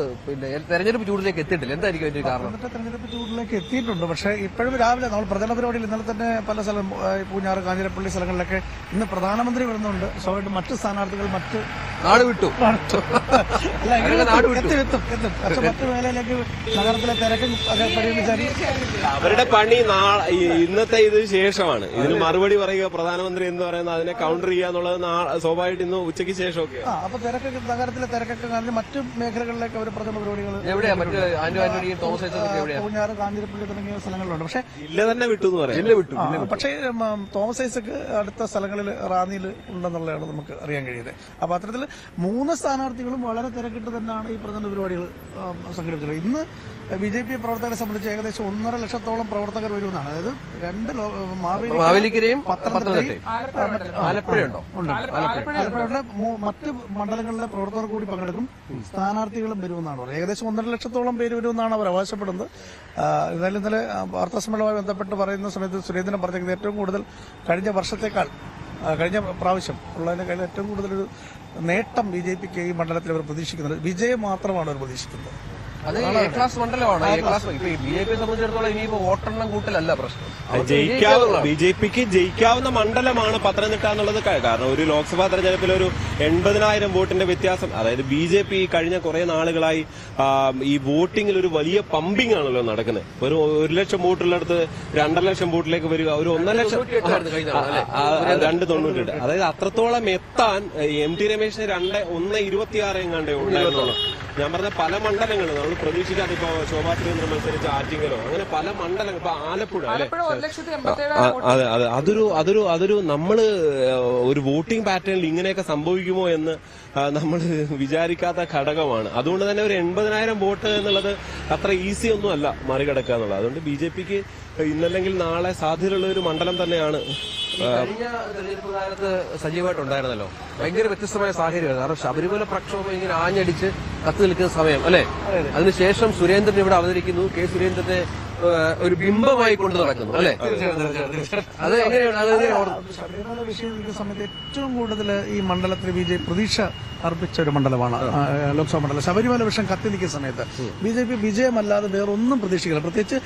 തെരഞ്ഞെടുപ്പ് ചൂടിലേക്ക് എത്തിയിട്ടില്ല. എന്തായിരിക്കും അതിന്റെ കാരണം? തെരഞ്ഞെടുപ്പ് ചൂടിലേക്ക് എത്തിയിട്ടുണ്ട്. പക്ഷേ ഇപ്പോഴും രാവിലെ നമ്മൾ പ്രചരണ പരിപാടിയിൽ ഇന്നലെ തന്നെ പല സ്ഥലം പൂഞ്ഞാറ്, കാഞ്ഞിരപ്പള്ളി സ്ഥലങ്ങളിലൊക്കെ ഇന്ന് പ്രധാനമന്ത്രി വരുന്നുണ്ട്. സ്വാഭാവികമായിട്ടും മറ്റ് സ്ഥാനാർത്ഥികൾ മറ്റ് നാട് വിട്ടു എത്തും. പക്ഷെ മറ്റു മേഖലയിലേക്ക് നഗരത്തിലെ തിരക്കും ഒക്കെ പരിഗണിച്ചാൽ അവരുടെ പണി ഇന്നത്തെ ഇത് ശേഷമാണ്. ഇതിന് മറുപടി പറയുക പ്രധാനമന്ത്രി എന്ന് പറയുന്നത്, അതിനെ കൗണ്ടർ ചെയ്യുക എന്നുള്ളത് സ്വാഭാവികമായിട്ട് ഇന്ന് ഉച്ചയ്ക്ക് ശേഷമൊക്കെ. അപ്പൊ തിരക്കൊക്കെ നഗരത്തിലെ തിരക്കൊക്കെ കാരണം മറ്റു മേഖലകളിലേക്ക് അവർ പ്രചരണ പരിപാടികൾ പൂഞ്ഞാറ്, കാഞ്ഞിരപ്പള്ളി തുടങ്ങിയ സ്ഥലങ്ങളിലുണ്ട്. പക്ഷേ ജില്ല തന്നെ വിട്ടു എന്ന് പറയാം. പക്ഷേ തോമസ് ഐസക്ക് അടുത്ത സ്ഥലങ്ങളിൽ റാന്നിയിൽ ഉണ്ടെന്നുള്ളതാണ് നമുക്ക് അറിയാൻ കഴിയുന്നത്. അപ്പൊ അത്തരത്തിൽ 3 സ്ഥാനാർത്ഥികളും വളരെ തിരക്കിട്ട് തന്നെയാണ് ഈ പ്രചരണ പരിപാടികൾ സംഘടിപ്പിച്ചത്. ഇന്ന് BJP പ്രവർത്തകരെ സംബന്ധിച്ച് ഏകദേശം 1.5 ലക്ഷത്തോളം പ്രവർത്തകർ വരുമെന്നാണ്. അതായത് 2 മാവേലിക്കരയും ആലപ്പുഴയുണ്ടോ ആലപ്പുഴയുടെ മറ്റ് മണ്ഡലങ്ങളിലെ പ്രവർത്തകർ കൂടി പങ്കെടുക്കും. സ്ഥാനാർത്ഥികളും വരുമെന്നാണ് പറയുന്നത്. ഏകദേശം 1.5 ലക്ഷത്തോളം പേര് വരുമെന്നാണ് അവർ അവകാശപ്പെടുന്നത്. എന്നാലും ഇന്നലെ വാർത്താ സമ്മേളനവുമായി ബന്ധപ്പെട്ട് പറയുന്ന സമയത്ത് സുരേന്ദ്രൻ പറഞ്ഞത് ഏറ്റവും കൂടുതൽ കഴിഞ്ഞ വർഷത്തേക്കാൾ കഴിഞ്ഞ പ്രാവശ്യം ഉള്ളതിനേക്കാൾ ഏറ്റവും കൂടുതലൊരു നേട്ടം BJPക്ക് ഈ മണ്ഡലത്തിൽ അവർ പ്രതീക്ഷിക്കുന്നത് വിജയം മാത്രമാണ് അവർ പ്രതീക്ഷിക്കുന്നത്. അത് എ ക്ലാസ് മണ്ഡലമാണ്. BJP സംബന്ധിച്ചിടത്തോളം ഇനിയിപ്പോ വോട്ടെണ്ണം കൂട്ടലല്ല പ്രശ്നം. BJPക്ക് ജയിക്കാവുന്ന മണ്ഡലമാണ് പത്തനംതിട്ട എന്നുള്ളത്. കാരണം ഒരു ലോക്സഭാ തെരഞ്ഞെടുപ്പിൽ ഒരു 80,000 വോട്ടിന്റെ വ്യത്യാസം, അതായത് BJP കഴിഞ്ഞ കുറെ നാളുകളായി ഈ വോട്ടിംഗിൽ ഒരു വലിയ പമ്പിംഗ് ആണല്ലോ നടക്കുന്നത്. ഒരു 1 ലക്ഷം വോട്ടുള്ളിടത്ത് 2.5 ലക്ഷം വോട്ടിലേക്ക് വരിക, ഒരു 1.5 ലക്ഷം 298. അതായത് അത്രത്തോളം എത്താൻ MT രമേശിന് 1.26 എങ്ങാണ്ടേ ഉണ്ടായിരുന്നുള്ളൂ. ഞാൻ പറഞ്ഞ പല മണ്ഡലങ്ങളും നമ്മൾ പ്രതീക്ഷിക്കാതെ ഇപ്പൊ ശോഭാ സുരേന്ദ്രൻ മത്സരിച്ച ആറ്റിങ്ങലോ അങ്ങനെ പല മണ്ഡലങ്ങൾ, ഇപ്പൊ ആലപ്പുഴ അല്ലെ, അതെ അതൊരു നമ്മള് ഒരു വോട്ടിംഗ് പാറ്റേണിൽ ഇങ്ങനെയൊക്കെ സംഭവിക്കുമോ എന്ന് നമ്മൾ വിചാരിക്കാത്ത ഘടകമാണ്. അതുകൊണ്ട് തന്നെ ഒരു 80,000 വോട്ട് എന്നുള്ളത് അത്ര ഈസി ഒന്നും അല്ല മറികടക്കുക എന്നുള്ളത്. അതുകൊണ്ട് BJPക്ക് ഇന്നല്ലെങ്കിൽ നാളെ സാധ്യതയുള്ള ഒരു മണ്ഡലം തന്നെയാണ്. കഴിഞ്ഞ തെരഞ്ഞെടുപ്പ് കാലത്ത് സജീവമായിട്ടുണ്ടായിരുന്നല്ലോ. ഭയങ്കര വ്യത്യസ്തമായ സാഹചര്യമാണ്. കാരണം ശബരിമല പ്രക്ഷോഭം ഇങ്ങനെ ആഞ്ഞടിച്ച് കത്ത് നിൽക്കുന്ന സമയം അല്ലെ. അതിനുശേഷം സുരേന്ദ്രൻ ഇവിടെ അവതരിക്കുന്നു. കെ സുരേന്ദ്രനെ ഒരു ബിംബമായി കൊണ്ടു നടക്കുന്നു അല്ലെ? അത് എങ്ങനെയാണ് ശബരിമല വിഷയം നിൽക്കുന്ന സമയത്ത് ഏറ്റവും കൂടുതൽ ഈ മണ്ഡലത്തിൽ BJP പ്രതീക്ഷ അർപ്പിച്ച ഒരു മണ്ഡലമാണ് ലോക്സഭാ മണ്ഡലം. ശബരിമല വിഷയം കത്തി നിൽക്കുന്ന സമയത്ത് BJP വിജയമല്ലാതെ വേറൊന്നും പ്രതീക്ഷിക്കില്ല. പ്രത്യേകിച്ച്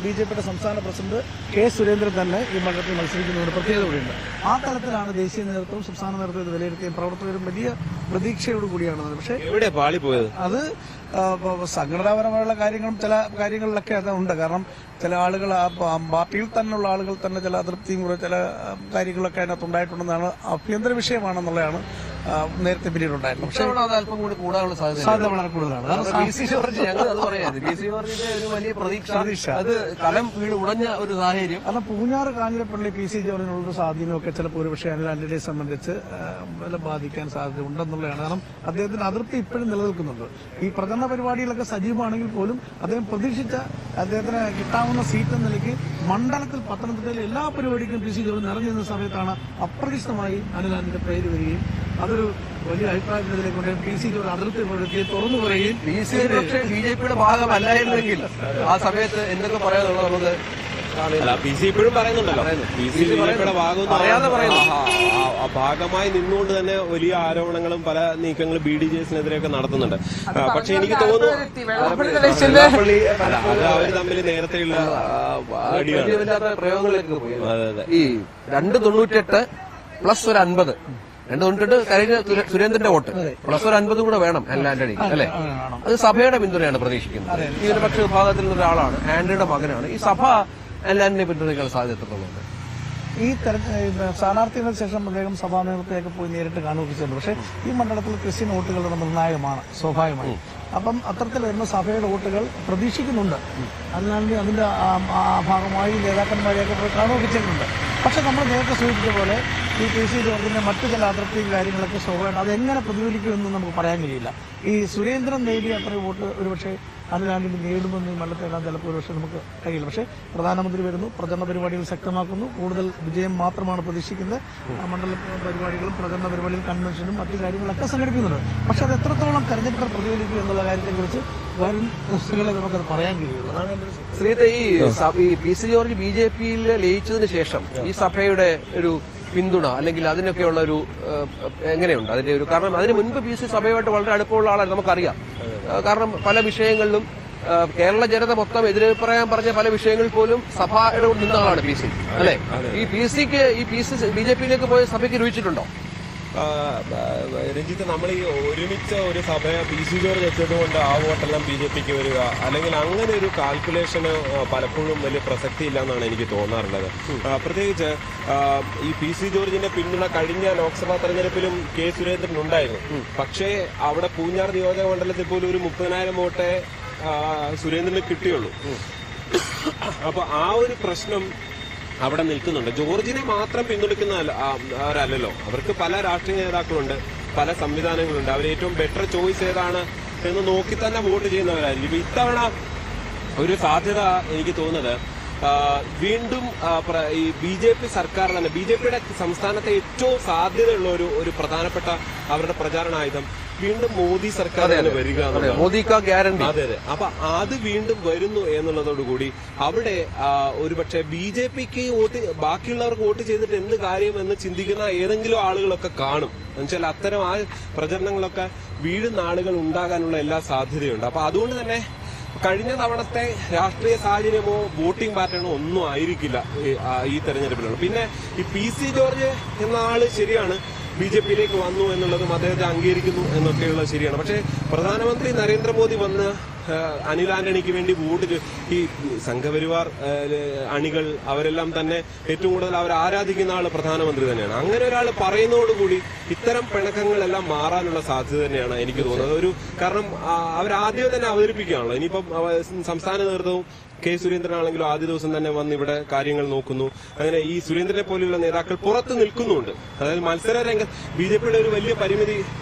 BJPയുടെ സംസ്ഥാന പ്രസിഡന്റ് K. സുരേന്ദ്രൻ തന്നെ ഈ മണ്ഡലത്തിൽ മത്സരിക്കുന്നതിന് പ്രത്യേകത കൂടിയുണ്ട്. ആ തലത്തിലാണ് ദേശീയ നേതൃത്വവും സംസ്ഥാന നേതൃത്വം ഇത് വിലയിരുത്തിയും പ്രവർത്തകരും വലിയ പ്രതീക്ഷയോട് കൂടിയാണ്. പക്ഷേ എവിടെ പാളിപ്പോയത്? അത് സംഘടനാപരമായുള്ള കാര്യങ്ങളും ചില കാര്യങ്ങളിലൊക്കെ അത് ഉണ്ട്. കാരണം ചില ആളുകൾ പാർട്ടിയിൽ തന്നെയുള്ള ആളുകൾ തന്നെ ചില അതൃപ്തിയും കൂടെ ചില കാര്യങ്ങളൊക്കെ അതിനകത്ത് ഉണ്ടായിട്ടുണ്ടെന്നാണ് ആഭ്യന്തര വിഷയമാണെന്നുള്ളതാണ് നേരത്തെ പിന്നീട് ഉണ്ടായിരുന്നു. പക്ഷേ അല്പം കൂടി കൂടാനുള്ള സാധ്യത വളരെ കൂടുതലാണ്. ഞങ്ങൾ അത് പറയാം. BC ജോർജിന്റെ ഒരു വലിയ പ്രതീക്ഷ അത് കലം വീട് ഉടഞ്ഞ ഒരു സാഹചര്യം. കാരണം പൂഞ്ഞാറ് കാഞ്ഞിരപ്പള്ളി PC ജോർജിനുള്ളൊരു സ്വാധീനമൊക്കെ ചിലപ്പോൾ ഒരു പക്ഷേ അനിൽ ആന്റണിയെ സംബന്ധിച്ച് ബാധിക്കാൻ സാധ്യത ഉണ്ടെന്നുള്ളതാണ്. കാരണം അദ്ദേഹത്തിന്റെ അതൃപ്തി ഇപ്പോഴും നിലനിൽക്കുന്നുണ്ട്. ഈ പ്രചരണ പരിപാടികളൊക്കെ സജീവമാണെങ്കിൽ പോലും അദ്ദേഹം പ്രതീക്ഷിച്ച അദ്ദേഹത്തിന് കിട്ടാവുന്ന സീറ്റ് എന്ന നിലയ്ക്ക് മണ്ഡലത്തിൽ പത്തനംതിട്ടയിലെ എല്ലാ പരിപാടിക്കും PC ജോർജ് നിറഞ്ഞിരുന്ന സമയത്താണ് അപ്രതീക്ഷിതമായി അനിൽ ആന്റണിയുടെ പേര് വരികയും അതൊരു വലിയ അഭിപ്രായത്തിലേക്ക് കൊണ്ട് PC ജോർജ് അതിർത്തി തുറന്നു പറയുകയും BJPയുടെ ഭാഗമല്ലായിരുന്നെങ്കിൽ ആ സമയത്ത് എന്തൊക്കെ പറയാനുള്ളത് നമുക്ക് PC ഇപ്പോഴും പറയുന്നുണ്ടല്ലോ. PC BJPയുടെ ഭാഗമായി നിന്നുകൊണ്ട് തന്നെ വലിയ ആരോപണങ്ങളും പല നീക്കങ്ങളും BDJSനെതിരെയൊക്കെ നടത്തുന്നുണ്ട്. പക്ഷെ എനിക്ക് തോന്നുന്നു അത് അവർ തമ്മിൽ നേരത്തെയുള്ള പ്രയോഗങ്ങളിലേക്ക് പോയി. ഈ 298 പ്ലസ് ഒരു 50 298 കഴിഞ്ഞ സുരേന്ദ്രന്റെ വോട്ട് പ്ലസ് ഒരു 50 കൂടെ വേണം അനിൽ ആന്റണി അല്ലെ? അത് സഭയുടെ പിന്തുണയാണ് പ്രതീക്ഷിക്കുന്നത്. ഈ ന്യൂനപക്ഷ വിഭാഗത്തിൽ നിന്നൊരാളാണ്, ആന്റണിയുടെ മകനാണ്. ഈ സഭ അനിൽ ആന്റണിയെ പിന്തുണയ്ക്കാൻ സാധ്യത എത്രത്തോളം? ഈ സ്ഥാനാർത്ഥികൾക്ക് ശേഷം അദ്ദേഹം സഭാ നേതൃത്വത്തിലേക്ക് പോയി നേരിട്ട് കാണുകയൊക്കെ ചെയ്യുന്നു. പക്ഷേ ഈ മണ്ഡലത്തിൽ ക്രിസ്ത്യൻ വോട്ടുകളുടെ നിർണായകമാണ് സ്വാഭാവികമായി. അപ്പം അത്തരത്തിൽ വരുന്ന സഭയുടെ വോട്ടുകൾ പ്രതീക്ഷിക്കുന്നുണ്ട്. അതിനാണെങ്കിൽ അതിന്റെ ഭാഗമായി നേതാക്കന്മാരെയൊക്കെ പോയി കാണുകയൊക്കെ ചെയ്യുന്നുണ്ട്. പക്ഷെ നമ്മൾ നേരത്തെ സൂചിപ്പിച്ച പോലെ ഈ PC ജോർജിന്റെ മറ്റു ചില അതൃപ്തി കാര്യങ്ങളൊക്കെ സ്വാഭാവികം അതെങ്ങനെ പ്രതിഫലിക്കുമെന്ന് നമുക്ക് പറയാൻ കഴിയില്ല. ഈ സുരേന്ദ്രൻ നേടിയ അത്ര വോട്ട് ഒരുപക്ഷെ അനിൽ ആന്റണി നേടുമെന്ന് ഈ മണ്ഡലത്തിലെല്ലാം ചിലപ്പോൾ ഒരുപക്ഷെ നമുക്ക് കഴിയില്ല. പക്ഷേ പ്രധാനമന്ത്രി വരുന്നു, പ്രചരണ പരിപാടികൾ ശക്തമാക്കുന്നു, കൂടുതൽ വിജയം മാത്രമാണ് പ്രതീക്ഷിക്കുന്നത്. മണ്ഡല പരിപാടികളും പ്രചരണ പരിപാടികൾ കൺവെൻഷനും മറ്റു കാര്യങ്ങളൊക്കെ സംഘടിപ്പിക്കുന്നുണ്ട്. പക്ഷെ അത് എത്രത്തോളം തെരഞ്ഞെടുപ്പ് പ്രതിഫലിക്കും എന്നുള്ള കാര്യത്തെക്കുറിച്ച് വരും ദിവസങ്ങളെ നമുക്കത് പറയാൻ കഴിയുള്ളൂ. അതാണ് എന്റെ ശ്രീത്തെ ഈ PC ജോർജ് BJPയിൽ ലയിച്ചതിന് ശേഷം ഈ സഭയുടെ ഒരു പിന്തുണ അല്ലെങ്കിൽ അതിനൊക്കെയുള്ള ഒരു എങ്ങനെയുണ്ട് അതിന്റെ ഒരു? കാരണം അതിന് മുൻപ് PC സഭയുമായിട്ട് വളരെ അടുപ്പമുള്ള ആളാണ്, നമുക്കറിയാം. കാരണം പല വിഷയങ്ങളിലും കേരള ജനത മൊത്തം എതിരഭിപ്രായം പറഞ്ഞ പല വിഷയങ്ങളിൽ പോലും സഭയുടെ നിന്ന ആളാണ് PC അല്ലെ? ഈ BJPയിലേക്ക് പോയ സഭയ്ക്ക് രുചിച്ചിട്ടുണ്ടോ? രഞ്ജിത്ത്, നമ്മൾ ഈ ഒരുമിച്ച് ഒരു സഭയെ PC ജോർജ് വെച്ചതുകൊണ്ട് ആ വോട്ടെല്ലാം BJPക്ക് വരിക അല്ലെങ്കിൽ അങ്ങനെ ഒരു കാൽക്കുലേഷന് പലപ്പോഴും വലിയ പ്രസക്തി ഇല്ല എന്നാണ് എനിക്ക് തോന്നാറുള്ളത്. പ്രത്യേകിച്ച് ഈ PC ജോർജിന്റെ പിന്തുണ കഴിഞ്ഞ ലോക്സഭാ തെരഞ്ഞെടുപ്പിലും K. സുരേന്ദ്രൻ ഉണ്ടായിരുന്നു. പക്ഷേ അവിടെ പൂഞ്ഞാർ നിയോജക മണ്ഡലത്തിൽ പോലും ഒരു 30,000 വോട്ടേ സുരേന്ദ്രന് കിട്ടിയുള്ളൂ. അപ്പൊ ആ ഒരു പ്രശ്നം അവിടെ നിൽക്കുന്നുണ്ട്. ജോർജിനെ മാത്രം പിന്തുണയ്ക്കുന്നവരല്ലോ, അവർക്ക് പല രാഷ്ട്രീയ നേതാക്കളുണ്ട്, പല സംവിധാനങ്ങളുണ്ട്. അവർ ഏറ്റവും ബെറ്റർ ചോയ്സ് ഏതാണ് എന്ന് നോക്കി തന്നെ വോട്ട് ചെയ്യുന്നവരായിരിക്കും. ഇപ്പൊ ഇത്തവണ ഒരു സാധ്യത എനിക്ക് തോന്നുന്നത് വീണ്ടും ഈ BJP സർക്കാർ തന്നെ, BJPയുടെ സംസ്ഥാനത്തെ ഏറ്റവും സാധ്യതയുള്ള ഒരു പ്രധാനപ്പെട്ട അവരുടെ പ്രചാരണായുധം വീണ്ടും മോദി സർക്കാർ വരിക, മോദി കാ ഗ്യാരണ്ടി. അതെ അതെ. അപ്പൊ അത് വീണ്ടും വരുന്നു എന്നുള്ളതോടുകൂടി അവിടെ ഒരുപക്ഷെ BJPക്ക് വോട്ട്, ബാക്കിയുള്ളവർക്ക് വോട്ട് ചെയ്തിട്ട് എന്ത് കാര്യം എന്ന് ചിന്തിക്കുന്ന ഏതെങ്കിലും ആളുകളൊക്കെ കാണും. എന്നുവെച്ചാൽ അത്തരം ആ പ്രചരണങ്ങളൊക്കെ വീഴുന്ന ആളുകൾ ഉണ്ടാകാനുള്ള എല്ലാ സാധ്യതയുണ്ട്. അപ്പൊ അതുകൊണ്ട് തന്നെ കഴിഞ്ഞ തവണത്തെ രാഷ്ട്രീയ സാഹചര്യമോ വോട്ടിംഗ് പാറ്റേണോ ഒന്നും ആയിരിക്കില്ല ഈ തെരഞ്ഞെടുപ്പിലുള്ള. പിന്നെ ഈ PC ജോർജ് എന്ന ആള് ശരിയാണ് BJPയിലേക്ക് വന്നു എന്നുള്ളതും അദ്ദേഹത്തെ അംഗീകരിക്കുന്നു എന്നൊക്കെയുള്ളത് ശരിയാണ്. പക്ഷേ പ്രധാനമന്ത്രി നരേന്ദ്രമോദി വന്ന് അനിൽ ആന്റണിക്ക് വേണ്ടി വോട്ട്, ഈ സംഘപരിവാർ അണികൾ അവരെല്ലാം തന്നെ ഏറ്റവും കൂടുതൽ അവർ ആരാധിക്കുന്ന ആള് പ്രധാനമന്ത്രി തന്നെയാണ്. അങ്ങനെ ഒരാൾ പറയുന്നതോടുകൂടി ഇത്തരം പിണക്കങ്ങളെല്ലാം മാറാനുള്ള സാധ്യത തന്നെയാണ് എനിക്ക് തോന്നുന്നത്. കാരണം അവരാദ്യം തന്നെ അവതരിപ്പിക്കുകയാണല്ലോ. ഇനിയിപ്പം സംസ്ഥാന നേതൃത്വവും K. സുരേന്ദ്രനാണെങ്കിലും ആദ്യ ദിവസം തന്നെ വന്ന് ഇവിടെ കാര്യങ്ങൾ നോക്കുന്നു. അങ്ങനെ ഈ സുരേന്ദ്രനെ പോലെയുള്ള നേതാക്കൾ പുറത്ത് നിൽക്കുന്നുണ്ട്. അതായത് മത്സര രംഗത്ത് BJPയുടെ ഒരു വലിയ പരിമിതി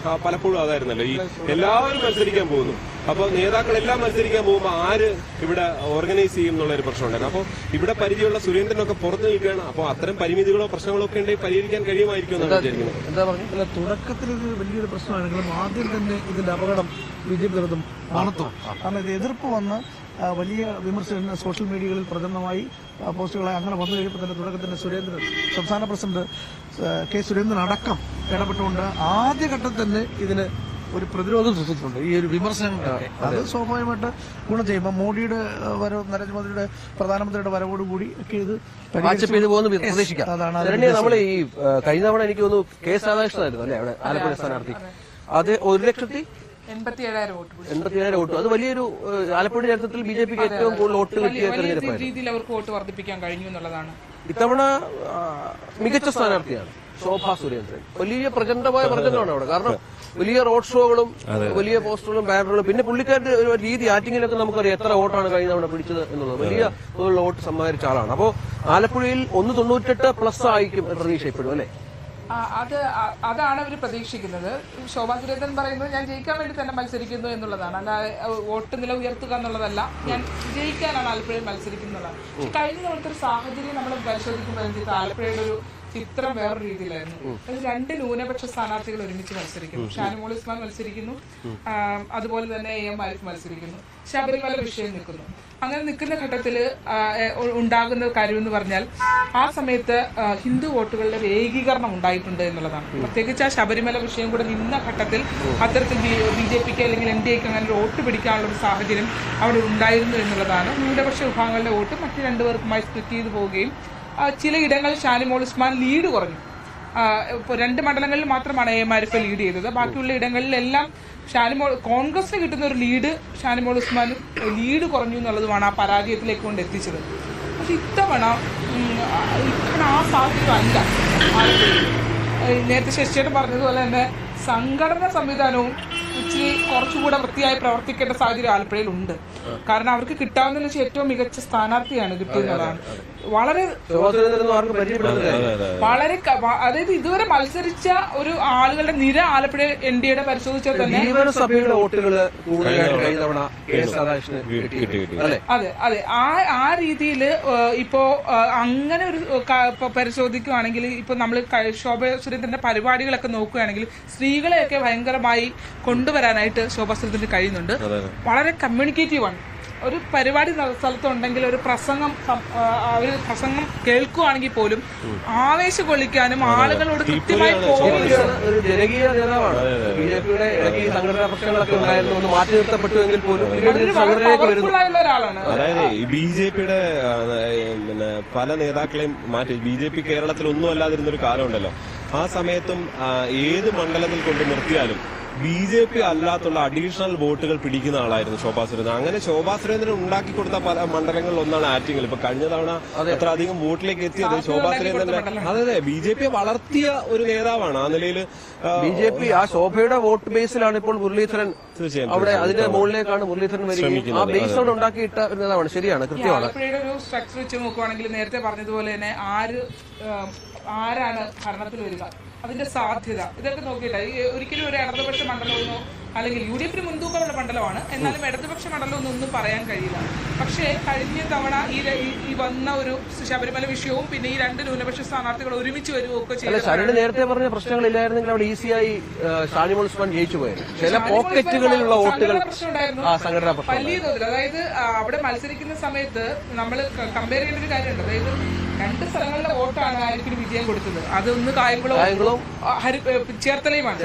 പലപ്പോഴും അതായിരുന്നല്ലോ, ഈ എല്ലാവരും മത്സരിക്കാൻ പോകുന്നു. അപ്പോൾ നേതാക്കളെല്ലാം മത്സരിക്കാൻ പോകുമ്പോൾ ആര് ഇവിടെ ഓർഗനൈസ് ചെയ്യും എന്നുള്ള ഒരു പ്രശ്നമുണ്ടായിരുന്നു. അപ്പോൾ ഇവിടെ പരിചയമുള്ള സുരേന്ദ്രനൊക്കെ പുറത്ത് നിൽക്കുകയാണ്. അപ്പോൾ അത്തരം പരിമിതികളോ പ്രശ്നങ്ങളോ ഒക്കെ ഉണ്ടെങ്കിൽ പരിഹരിക്കാൻ കഴിയുമായിരിക്കും എന്നാണ് വിചാരിക്കുന്നത്. എന്താ പറഞ്ഞില്ല, തുടക്കത്തിൽ ഇത് വലിയൊരു പ്രശ്നമാണെങ്കിലും ആദ്യം തന്നെ ഇതിന്റെ അപകടം BJP നേതൃത്വം കാണത്തും. കാരണം ഇത് എതിർപ്പ് വന്ന് വലിയ വിമർശനം സോഷ്യൽ മീഡിയകളിൽ പ്രചരണമായി പോസ്റ്റുകളായി അങ്ങനെ വന്നു കഴിയുമ്പോൾ തന്നെ തുടക്കത്തിൽ സുരേന്ദ്രൻ സംസ്ഥാന പ്രസിഡന്റ് കെ സുരേന്ദ്രൻ അടക്കം ഇടപെട്ടുകൊണ്ട് ആദ്യഘട്ടത്തിൽ തന്നെ ഇതിന് ഒരു പ്രതിരോധം സൃഷ്ടിച്ചിട്ടുണ്ട് ഈ ഒരു വിമർശനങ്ങളൊക്കെ. അത് സ്വാഭാവികമായിട്ട് ഗുണം ചെയ്യുമ്പോൾ മോഡിയുടെ വരവ്, നരേന്ദ്രമോദിയുടെ പ്രധാനമന്ത്രിയുടെ വരവോടുകൂടി ഒക്കെ ഇത് വാട്സപ്പ് ചെയ്ത് പോകുന്ന പ്രതീക്ഷിക്കാം. അതാണ് ശരണ്യ, നമ്മൾ ഈ കഴിഞ്ഞ തവണ എനിക്ക് തോന്നുന്നു കെ രാധാകൃഷ്ണനായിരുന്നു അല്ലെ അവിടെ ആലപ്പുഴ സ്ഥാനാർത്ഥി. അത് 87,000 വോട്ട് 87,000 വോട്ട്. അത് വലിയൊരു ആലപ്പുഴ ചരിത്രത്തിൽ ബിജെപിക്ക് ഏറ്റവും കൂടുതൽ വോട്ട് കിട്ടിയ തെരഞ്ഞെടുപ്പായിരുന്നു. രീതിയിൽ അവർക്ക് വോട്ട് വർദ്ധിപ്പിക്കാൻ കഴിഞ്ഞു എന്നുള്ളതാണ്. ഇത്തവണ മികച്ച സ്ഥാനാർത്ഥിയാണ് ശോഭാ സുരേന്ദ്രൻ. വലിയ പ്രചണ്ഡമായ പ്രചരണമാണ് അവിടെ. കാരണം വലിയ റോഡ് ഷോകളും വലിയ പോസ്റ്ററുകളും ബാനറുകളും, പിന്നെ പുള്ളിക്കാരുടെ ഒരു രീതി ആറ്റിങ്ങിലൊക്കെ നമുക്കറിയാം എത്ര വോട്ടാണ് കഴിഞ്ഞ തവണ പിടിച്ചത് എന്നുള്ളത്. വലിയ തോതിലുള്ള വോട്ട് സമ്മാനിച്ച ആളാണ്. അപ്പോൾ ആലപ്പുഴയിൽ 198+ ആയിരിക്കും പ്രതീക്ഷ ഇപ്പോഴും അല്ലെ? അതാണ് അവർ പ്രതീക്ഷിക്കുന്നത്. ശോഭാ സുരേന്ദ്രൻ പറയുന്നത് ഞാൻ ജയിക്കാൻ വേണ്ടി തന്നെ മത്സരിക്കുന്നു എന്നുള്ളതാണ്. അല്ലാതെ വോട്ട് നില ഉയർത്തുക എന്നുള്ളതല്ല, ഞാൻ ജയിക്കാനാണ് ആലപ്പുഴയിൽ മത്സരിക്കുന്നതാണ്. കഴിഞ്ഞ തവണത്തെ ഒരു സാഹചര്യം നമ്മൾ പരിശോധിക്കുമ്പോൾ ആലപ്പുഴയുടെ ഒരു ചിത്രം വേറൊരു രീതിയിലായിരുന്നു. രണ്ട് ന്യൂനപക്ഷ സ്ഥാനാർത്ഥികൾ ഒരുമിച്ച് മത്സരിക്കുന്നു. ഷാനിമോൾ ഉസ്മാൻ മത്സരിക്കുന്നു, അതുപോലെ തന്നെ AM ആരിഫ് മത്സരിക്കുന്നു. ശബരിമല വിഷയം നിൽക്കുന്നു. അങ്ങനെ നിൽക്കുന്ന ഘട്ടത്തിൽ ഉണ്ടാകുന്ന കാര്യം എന്ന് പറഞ്ഞാൽ ആ സമയത്ത് ഹിന്ദു വോട്ടുകളുടെ ഒരു ഏകീകരണം ഉണ്ടായിട്ടുണ്ട് എന്നുള്ളതാണ്. പ്രത്യേകിച്ച് ആ ശബരിമല വിഷയം കൂടെ നിന്ന ഘട്ടത്തിൽ അത്തരത്തിൽ BJPക്ക് അല്ലെങ്കിൽ NDAക്ക് അങ്ങനെ ഒരു വോട്ട് പിടിക്കാനുള്ള ഒരു സാഹചര്യം അവിടെ ഉണ്ടായിരുന്നു എന്നുള്ളതാണ്. ന്യൂനപക്ഷ വിഭാഗങ്ങളുടെ വോട്ട് മറ്റു രണ്ടുപേർക്കുമായി സ്പ്ലിറ്റ് ചെയ്തു പോവുകയും ചിലയിടങ്ങൾ ഷാനിമോൾ ഉസ്മാൻ ലീഡ് കുറഞ്ഞു. ഇപ്പോൾ 2 മണ്ഡലങ്ങളിൽ മാത്രമാണ് AM ആരിഫ് ലീഡ് ചെയ്തത്. ബാക്കിയുള്ള ഇടങ്ങളിലെല്ലാം കോൺഗ്രസിന് കിട്ടുന്ന ഒരു ലീഡ് ഷാനിമോൾ ഉസ്മാൻ ലീഡ് കുറഞ്ഞു എന്നുള്ളതുമാണ് ആ പരാജയത്തിലേക്ക് കൊണ്ട് എത്തിച്ചത്. പക്ഷെ ഇത്തവണ ആ സാഹചര്യം അല്ല. നേരത്തെ ശശിയേട്ടൻ പറഞ്ഞതുപോലെ തന്നെ സംഘടനാ സംവിധാനവും ഇച്ചിരി കുറച്ചുകൂടെ വൃത്തിയായി പ്രവർത്തിക്കേണ്ട സാഹചര്യം ആലപ്പുഴയിൽ ഉണ്ട്. കാരണം അവർക്ക് കിട്ടാവുന്ന ഏറ്റവും മികച്ച സ്ഥാനാർത്ഥിയാണ് കിട്ടിയെന്നുള്ളതാണ്. വളരെ അതായത് ഇതുവരെ മത്സരിച്ച ഒരു ആളുകളുടെ നിര ആലപ്പുഴ NDAയുടെ പരിശോധിച്ചാൽ തന്നെ അതെ അതെ ആ രീതിയിൽ ഇപ്പോ അങ്ങനെ ഒരു പരിശോധിക്കുകയാണെങ്കിൽ ഇപ്പൊ നമ്മൾ ശോഭാ സുരേന്ദ്രന്റെ പരിപാടികളൊക്കെ നോക്കുകയാണെങ്കിൽ സ്ത്രീകളെയൊക്കെ ഭയങ്കരമായി കൊണ്ടുവരാനായിട്ട് ശോഭാ സുരേന്ദ്രന് കഴിയുന്നുണ്ട്. വളരെ കമ്മ്യൂണിക്കേറ്റീവ് ആണ്. ഒരു പരിപാടി സ്ഥലത്തുണ്ടെങ്കിൽ ഒരു പ്രസംഗം കേൾക്കുകയാണെങ്കിൽ പോലും ആവേശം കൊള്ളിക്കാനും ആളുകളോട് കൃത്യമായി ഒരു ജനകീയ നേതാവാണ്. ബിജെപിയുടെ സംഘടനാ പ്രശ്നങ്ങളൊക്കെ ഉണ്ടായിരുന്നു, മാറ്റി നിർത്തപ്പെട്ടുവെങ്കിൽ പോലും പവർഫുള്ളായുള്ള ഒരാളാണ്. അതായത് BJPയുടെ പല നേതാക്കളെയും മാറ്റി BJP കേരളത്തിൽ ഒന്നും അല്ലാതിരുന്നൊരു കാലമുണ്ടല്ലോ. ആ സമയത്തും ഏത് മണ്ഡലത്തിൽ കൊണ്ട് നിർത്തിയാലും BJP അല്ലാത്തുള്ള അഡീഷണൽ വോട്ടുകൾ പിടിക്കുന്ന ആളായിരുന്നു ശോഭാ സുരേന്ദ്രൻ. അങ്ങനെ ശോഭാ സുരേന്ദ്രൻ ഉണ്ടാക്കി കൊടുത്ത പല മണ്ഡലങ്ങളിൽ ഒന്നാണ് ആറ്റിങ്ങൽ. ഇപ്പൊ കഴിഞ്ഞ തവണ അത്ര അധികം വോട്ടിലേക്ക് എത്തിയത് ശോഭാ സുരേന്ദ്രന്റെ അതെ BJP വളർത്തിയ ഒരു നേതാവാണ്. ആ നിലയിൽ BJP ആ ശോഭയുടെ വോട്ട് ബേസിലാണ് ഇപ്പോൾ മുരളീധരൻ അവിടെ അതിന്റെ മുകളിലേക്കാണ് മുരളീധരൻ വരികയും ആ ബേസ് അവിടെ ഉണ്ടാക്കിയിട്ട ഒരു നേതാവാണ്. ശരിയാണ്, കൃത്യമാണ്. ആലപ്പുഴയുടെ ഒരു സ്ട്രക്ചർ വെച്ച് നോക്കുവാണെങ്കിൽ നേരത്തെ പറഞ്ഞതുപോലെ തന്നെ ആരാണ് ഭരണത്തിൽ വരിക, അതിന്റെ സാധ്യത, ഇതൊക്കെ നോക്കിയിട്ട് ഒരിക്കലും ഒരു ഇടതുപക്ഷ മണ്ഡലമൊന്നോ അല്ലെങ്കിൽ UDF മുൻതൂക്കമുള്ള മണ്ഡലമാണ്, എന്നാലും ഇടതുപക്ഷ മണ്ഡലം ഒന്നും പറയാൻ കഴിയില്ല. പക്ഷേ കഴിഞ്ഞ തവണ ഈ വന്ന ഒരു ശബരിമല വിഷയവും പിന്നെ ഈ 2 ന്യൂനപക്ഷ സ്ഥാനാർത്ഥികൾ ഒരുമിച്ച് വരികയൊക്കെ ചെയ്തു. ശരണ് നേരത്തെ പറഞ്ഞ പ്രശ്നങ്ങളില്ലായിരുന്നെങ്കിൽ അവിടെ ഈസിയായി ഷാനിമോൾ ഉസ്മാൻ ജയിച്ചു പോയത്. ചില പോക്കറ്റുകളിലുള്ള വോട്ടുകൾ സംഘടനാ പ്രശ്നം വലിയ തോതിൽ. അതായത് അവിടെ മത്സരിക്കുന്ന സമയത്ത് നമ്മൾ കമ്പയർ ചെയ്യേണ്ട ഒരു കാര്യമുണ്ട്. അതായത് 2 സ്ഥലങ്ങളിലെ വോട്ടാണ് ആയിരിക്കും വിജയം കൊടുത്തത്. അതൊന്ന് കായംകുളവും ചേർത്തലയുമാണ്.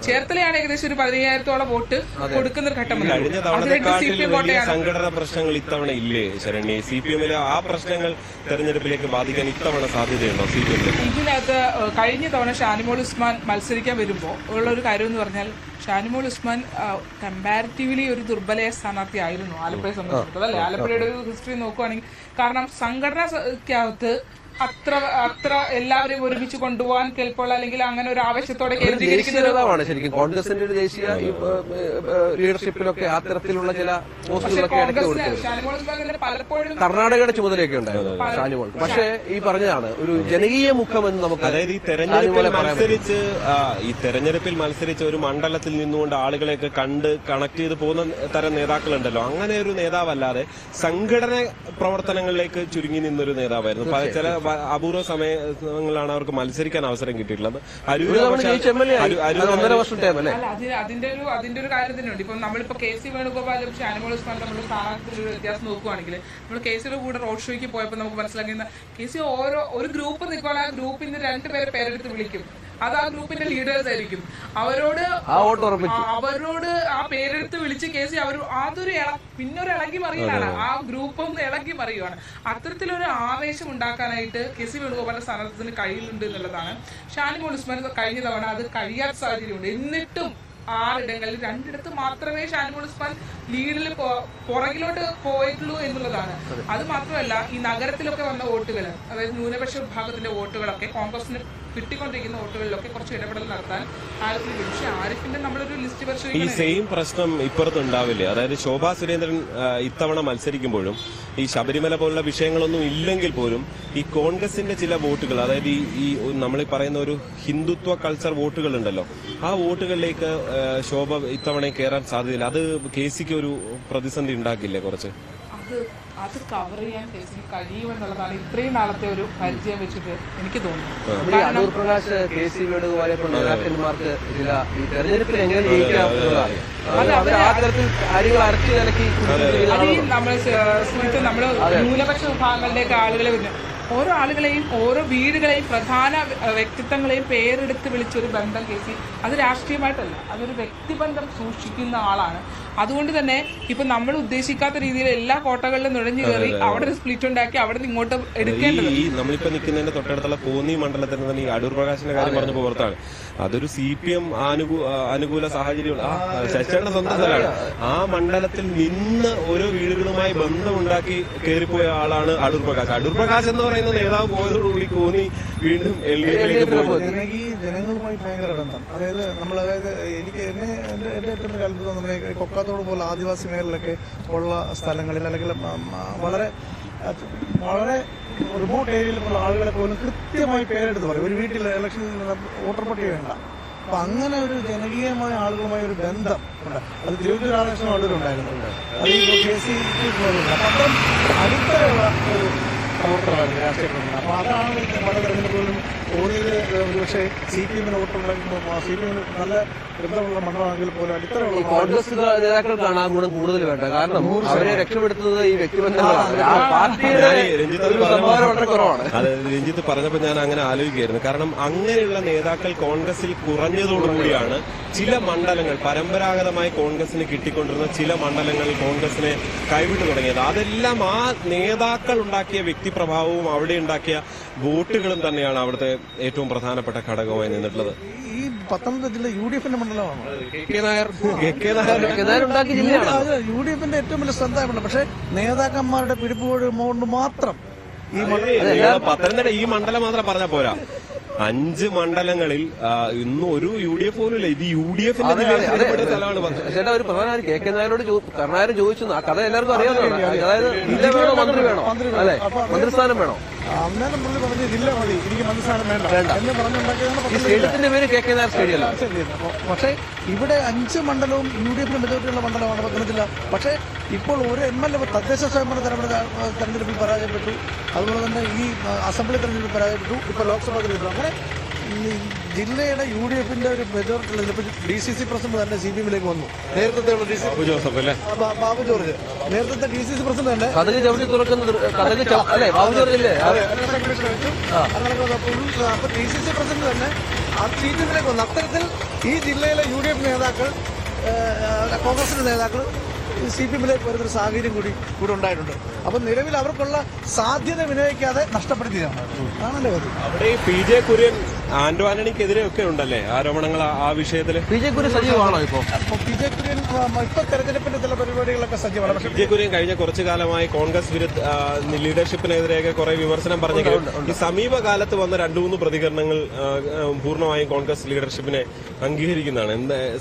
ചേർത്തലയാണ് ഏകദേശം ഒരു 15,000-ഓളം വോട്ട് കൊടുക്കുന്ന ഒരു ഘട്ടം. കഴിഞ്ഞ തവണത്തെക്കാട്ടിൽ വലിയ സംഘടനാ പ്രശ്നങ്ങൾ ഇത്തവണ ഇല്ലേ ശരണ്യ? CPM-ലെ ആ പ്രശ്നങ്ങൾ തെരഞ്ഞെടുപ്പിലേക്ക് ബാധിക്കാൻ ഇത്തവണ സാധ്യതയുണ്ടോ CPM-ല്? ഇതിനകത്ത് കഴിഞ്ഞ തവണ ഷാനിമോൾ ഉസ്മാൻ മത്സരിക്കാൻ വരുമ്പോൾ ഉള്ള ഒരു കാര്യം എന്ന് പറഞ്ഞാൽ ഷാനിമോൾ ഉസ്മാൻ കമ്പാരിറ്റീവ്ലി ഒരു ദുർബല സ്ഥാനാർത്ഥി ആയിരുന്നു ആലപ്പുഴയെ സംബന്ധിച്ചിടത്തോളം അല്ലെ. ആലപ്പുഴയുടെ ഒരു ഹിസ്റ്ററി നോക്കുകയാണെങ്കിൽ കാരണം സംഘടനക്കകത്ത് അത്ര എല്ലാവരെയും ഒരുമിച്ച് കൊണ്ടുപോകാൻ കേൾപ്പോൾ അല്ലെങ്കിൽ അങ്ങനെ ഒരു ആവശ്യത്തോടെ കേന്ദ്രീകരിക്കുന്നതാണ് ശരിക്കും കോൺഗ്രസിന്റെ ഒരു ദേശീയ ലീഡർഷിപ്പിലൊക്കെ അത്തരത്തിലുള്ള ചില പോസ്റ്റുകളൊക്കെ പലപ്പോഴും കർണാടകയുടെ ചുമതലയൊക്കെ ഉണ്ടായിരുന്നു ഷാനിമോൾ. പക്ഷേ ഈ പറഞ്ഞതാണ് ഒരു ജനകീയ മുഖമെന്ന് നമുക്ക്. അതായത് ഈ തെരഞ്ഞെടുപ്പിൽ മത്സരിച്ച് ഒരു മണ്ഡലത്തിൽ നിന്നുകൊണ്ട് ആളുകളെയൊക്കെ കണ്ട് കണക്ട് ചെയ്ത് പോകുന്ന തരം നേതാക്കളുണ്ടല്ലോ. അങ്ങനെ ഒരു നേതാവല്ലാതെ സംഘടന പ്രവർത്തനങ്ങളിലേക്ക് ചുരുങ്ങി നിന്നൊരു നേതാവായിരുന്നു. ചില അപൂർവ സമയങ്ങളിലാണ് അവർക്ക് മത്സരിക്കാൻ അവസരം കിട്ടിയിട്ടുള്ളത്. ഒരു തവണ ജയിച്ച MLA ആയി. അത് 1.5 വർഷം ടൈം അല്ലേ? അല്ല, അതിന്റെ ഒരു കാര്യം തന്നെയുണ്ട്. ഇപ്പം നമ്മളിപ്പോ KC വേണുഗോപാലും ഷാനിമോൾ ഉസ്മാൻ നമ്മൾ സ്ഥാനാർത്ഥിയുടെ വ്യത്യാസം നോക്കുവാണെങ്കിൽ നമ്മൾ KCയുടെ കൂടെ റോഡ് ഷോയ്ക്ക് പോയപ്പോൾ നമുക്ക് മനസ്സിലാക്കുന്ന KC ഒരു ഗ്രൂപ്പ് നിൽക്കുമ്പോൾ ആ ഗ്രൂപ്പിൽ നിന്ന് 2 പേരെടുത്ത് വിളിക്കും. അത് ആ ഗ്രൂപ്പിന്റെ ലീഡേഴ്സ് ആയിരിക്കും. അവരോട് ആ പേരെടുത്ത് വിളിച്ച് KC അതൊരു പിന്നെ ഒരു ഇളകി മറിയലാണ്. ആ ഗ്രൂപ്പ് ഒന്ന് ഇളകി മറിയുവാണ്. അത്തരത്തിലൊരു ആവേശം ഉണ്ടാക്കാനായിട്ട് KC വേണുഗോപാലിന്റെ സ്ഥാനാർത്ഥിത്തിന് കഴിയുന്നുണ്ട് എന്നുള്ളതാണ്. ഷാനിമോൾ ഉസ്മാൻ കഴിഞ്ഞ തവണ അത് കഴിയാത്ത സാഹചര്യമുണ്ട്. എന്നിട്ടും 6 ഇടങ്ങളിൽ 2 മാത്രമേ ഷാനിമോൾ ഉസ്മാൻ ലീഡിൽ പുറകിലോട്ട് പോയിട്ടുള്ളൂ എന്നുള്ളതാണ്. അത് മാത്രമല്ല, ഈ നഗരത്തിലൊക്കെ വന്ന വോട്ടുകൾ, അതായത് ന്യൂനപക്ഷ വിഭാഗത്തിന്റെ വോട്ടുകളൊക്കെ കോൺഗ്രസിന് കിട്ടിക്കൊണ്ടിരിക്കുന്ന വോട്ടുകളിലൊക്കെ കുറച്ച് ഇടപെടൽ നടത്താൻ ആരിഫിന് കഴിയും. പക്ഷെ ആരിഫിന്റെ നമ്മളൊരു ലിസ്റ്റ് ഈ സെയിം പ്രശ്നം ഇപ്പുറത്തുണ്ടാവില്ലേ? അതായത് ശോഭാ സുരേന്ദ്രൻ ഇത്തവണ മത്സരിക്കുമ്പോഴും ഈ ശബരിമല പോലുള്ള വിഷയങ്ങളൊന്നും ഇല്ലെങ്കിൽ പോലും ഈ കോൺഗ്രസിന്റെ ചില വോട്ടുകൾ, അതായത് ഈ നമ്മൾ പറയുന്ന ഒരു ഹിന്ദുത്വ കൾച്ചർ വോട്ടുകൾ ഉണ്ടല്ലോ, ആ വോട്ടുകളിലേക്ക് ശോഭ ഇത്തവണ കയറാൻ സാധ്യതയില്ല. അത് KCക്ക് ഒരു പ്രതിസന്ധി ഉണ്ടാക്കില്ലേ കുറച്ച്? അത് കവർ ചെയ്യാൻ KCക്ക് കഴിയുമെന്നുള്ളതാണ് ഇത്രയും നാളത്തെ ഒരു പരിചയം വെച്ചിട്ട് എനിക്ക് തോന്നുന്നു. അടൂർ പ്രകാശ് KC വേണുഗോപാലെ കൊണ്ട് നേതാക്കന്മാർക്ക് ചില ഈ തെരഞ്ഞെടുപ്പിൽ എങ്ങനെ ജയിക്കാം നമ്മള് ന്യൂനപക്ഷ വിഭാഗങ്ങളിലേക്ക് ആളുകളെ ഓരോ ആളുകളെയും ഓരോ വീടുകളെയും പ്രധാന വ്യക്തിത്വങ്ങളെയും പേരെടുത്ത് വിളിച്ചൊരു ബന്ധം KC അത് രാഷ്ട്രീയമായിട്ടല്ല, അതൊരു വ്യക്തിബന്ധം സൂക്ഷിക്കുന്ന ആളാണ്. അതുകൊണ്ട് തന്നെ ഇപ്പൊ നമ്മൾ ഉദ്ദേശിക്കാത്ത രീതിയിൽ എല്ലാ കോട്ടകളിലും നുഴഞ്ഞു കയറി അവിടെ ഒരു സ്പ്ലിറ്റ് ഉണ്ടാക്കി അവിടെ നിന്ന് ഇങ്ങോട്ട് എടുക്കേണ്ടത്. ഈ നമ്മളിപ്പോ നിൽക്കുന്നതിന്റെ തൊട്ടടുത്തുള്ള കോന്നി മണ്ഡലത്തിൽ തന്നെ ഈ അടൂർ പ്രകാശിന്റെ കാര്യം പറഞ്ഞപ്പോ പുറത്താണ്, അതൊരു CPM അനുകൂല സാഹചര്യം ശശിയുടെ സ്വന്തം സ്ഥലമാണ്. ആ മണ്ഡലത്തിൽ നിന്ന് ഓരോ വീടുകളുമായി ബന്ധമുണ്ടാക്കി കയറിപ്പോയ ആളാണ് അടൂർ പ്രകാശ്. അടൂർ പ്രകാശ് എന്ന് പറയുന്ന നേതാവ് പോയതോടുകൂടി കോന്നി വീണ്ടും LDFിലേക്ക് പോയി. ജനങ്ങളുമായി ഭയങ്കര ബന്ധം. അതായത് എനിക്ക് എന്റെ ഏറ്റവും അത്ഭുതം കൊക്കാത്തോട് പോലെ ആദിവാസി മേഖലയിലൊക്കെ ഉള്ള സ്ഥലങ്ങളിൽ അല്ലെങ്കിൽ വളരെ റിമോട്ട് ഏരിയയിലുള്ള ആളുകളെ പോലും കൃത്യമായി പേരെടുത്ത് പറയും. ഒരു വീട്ടിൽ ഇലക്ഷൻ വോട്ടർ പട്ടിക വേണ്ട. അപ്പൊ അങ്ങനെ ഒരു ജനകീയമായ ആളുകളുമായി ഒരു ബന്ധം ഉണ്ട്. അത് തിരുവനന്തപുരം രാധാകൃഷ്ണൻ അടൂരുണ്ടായിരുന്നു. അത് ഈ KC അപ്പം അടുത്തുള്ള ഒരു പ്രവർത്തനമായിരുന്നു രാഷ്ട്രീയ പ്രവർത്തനം. അപ്പൊ അതാണ് പല തെരഞ്ഞെടുപ്പുകളിലും കോന്നിയിൽ ഒരുപക്ഷെ CPM വോട്ടുണ്ടാകുമ്പോൾ CPM നല്ല ബന്ധമുള്ള മണ്ഡലമാണെങ്കിൽ പോലും അടിത്തറയുള്ള കോൺഗ്രസ് നേതാക്കൾക്കാണ് ആ ഗുണം കൂടുതൽ വേണ്ട. കാരണം അവരെ രക്ഷപ്പെടുത്തുന്നത് ഈ വ്യക്തിബന്ധങ്ങളാണ്. അത് രഞ്ജിത്ത് പറഞ്ഞപ്പോൾ ഞാൻ അങ്ങനെ ആലോചിക്കുകയായിരുന്നു. കാരണം അങ്ങനെയുള്ള നേതാക്കൾ കോൺഗ്രസിൽ കുറഞ്ഞതോടുകൂടിയാണ് ചില മണ്ഡലങ്ങൾ പരമ്പരാഗതമായി കോൺഗ്രസിന് കിട്ടിക്കൊണ്ടിരുന്ന ചില മണ്ഡലങ്ങൾ കോൺഗ്രസിനെ കൈവിട്ടു തുടങ്ങിയത്. അതെല്ലാം ആ നേതാക്കൾ ഉണ്ടാക്കിയ വ്യക്തിപ്രഭാവവും അവിടെ ഉണ്ടാക്കിയ വോട്ടുകളും തന്നെയാണ് അവിടുത്തെ ഏറ്റവും പ്രധാനപ്പെട്ട ഘടകമായി നിന്നിട്ടുള്ളത്. ഈ പത്തനംതിട്ട ജില്ല UDFന്റെ മണ്ഡലമാണ്. UDFന്റെ ഏറ്റവും വലിയ ശ്രദ്ധ. പക്ഷെ നേതാക്കന്മാരുടെ പിടിപ്പുകൊണ്ട് മാത്രം ഈ പത്തനംതിട്ട ഈ മണ്ഡലം മാത്രം പറഞ്ഞാൽ പോരാ. 5 മണ്ഡലങ്ങളിൽ ഇന്നും ഒരു UDF പോലും ഇല്ല. ഇത് UDFന്റെ സ്ഥലമാണ്. ചേട്ടാ, ഒരു പ്രധാന KK നായരോട് കരുണാകരൻ ചോദിച്ചു, ആ കഥ എല്ലാവർക്കും അറിയാവുന്നതാണ്. അതായത് ജില്ല വേണോ മന്ത്രി വേണോ, അല്ലെ മന്ത്രിസ്ഥാനം വേണോ? അന്നേരം പുള്ളി പറഞ്ഞു ജില്ല മതി, എനിക്ക് മന്ത്രിസ്ഥാനം വേണ്ട എന്ന് പറഞ്ഞുണ്ടാക്കിയതാണ്. സ്റ്റേഡിയത്തിന്റെ പേര് KK നായർ സ്റ്റേഡിയം. പക്ഷേ ഇവിടെ 5 മണ്ഡലവും UDFിന് മെജോറിറ്റിയുള്ള മണ്ഡലമാണ് പത്തനംതിട്ട. പക്ഷേ ഇപ്പോൾ ഒരു MLA തദ്ദേശ സ്വയംഭരണ തെരഞ്ഞെടുപ്പിൽ പരാജയപ്പെട്ടു. അതുപോലെ തന്നെ ഈ അസംബ്ലി തെരഞ്ഞെടുപ്പിൽ പരാജയപ്പെട്ടു. ഇപ്പോൾ ലോക്സഭാ തെരഞ്ഞെടുപ്പ്. അങ്ങനെ ജില്ലയുടെ UDFിന്റെ ഒരു മെജോറിറ്റി DCC പ്രസിഡന്റ് തന്നെ CPMലേക്ക് വന്നു. നേരത്തെ ബാബു ജോർജ് നേരത്തെ DCC പ്രസിഡന്റ് തന്നെ അപ്പൊ DCC പ്രസിഡന്റ് തന്നെ ആ CPMലേക്ക് വന്നു. അത്തരത്തിൽ ഈ ജില്ലയിലെ UDF നേതാക്കൾ, കോൺഗ്രസിന്റെ നേതാക്കൾ CPMലേക്ക് വരുന്നൊരു സാഹചര്യം കൂടി ഉണ്ടായിട്ടുണ്ട്. അപ്പൊ നിലവിൽ അവർക്കുള്ള സാധ്യത വിനിയോഗിക്കാതെ നഷ്ടപ്പെടുത്തിയതാണ്. ആണല്ലേ കാര്യം. അവിടെ PJ കുര്യൻ ആന്റോ ആന്റണിക്കെതിരെ ഒക്കെ ഉണ്ടല്ലേ ആരോപണങ്ങൾ ആ വിഷയത്തില്? PJ കുര്യൻ സജീവമാണോ ഇപ്പൊ? PJ കുര്യൻ ഇപ്പൊ തെരഞ്ഞെടുപ്പിന്റെ ചില പരിപാടികളൊക്കെ സജീവമാണ്. പക്ഷേ PJ കുര്യൻ കഴിഞ്ഞ കുറച്ചു കാലമായി കോൺഗ്രസ് വിരുദ്ധ ലീഡർഷിപ്പിനെതിരെയൊക്കെ കുറെ വിമർശനം പറഞ്ഞെങ്കിലും ഈ സമീപകാലത്ത് വന്ന 2-3 പ്രതികരണങ്ങൾ പൂർണ്ണമായും കോൺഗ്രസ് ലീഡർഷിപ്പിനെ അംഗീകരിക്കുന്നതാണ്.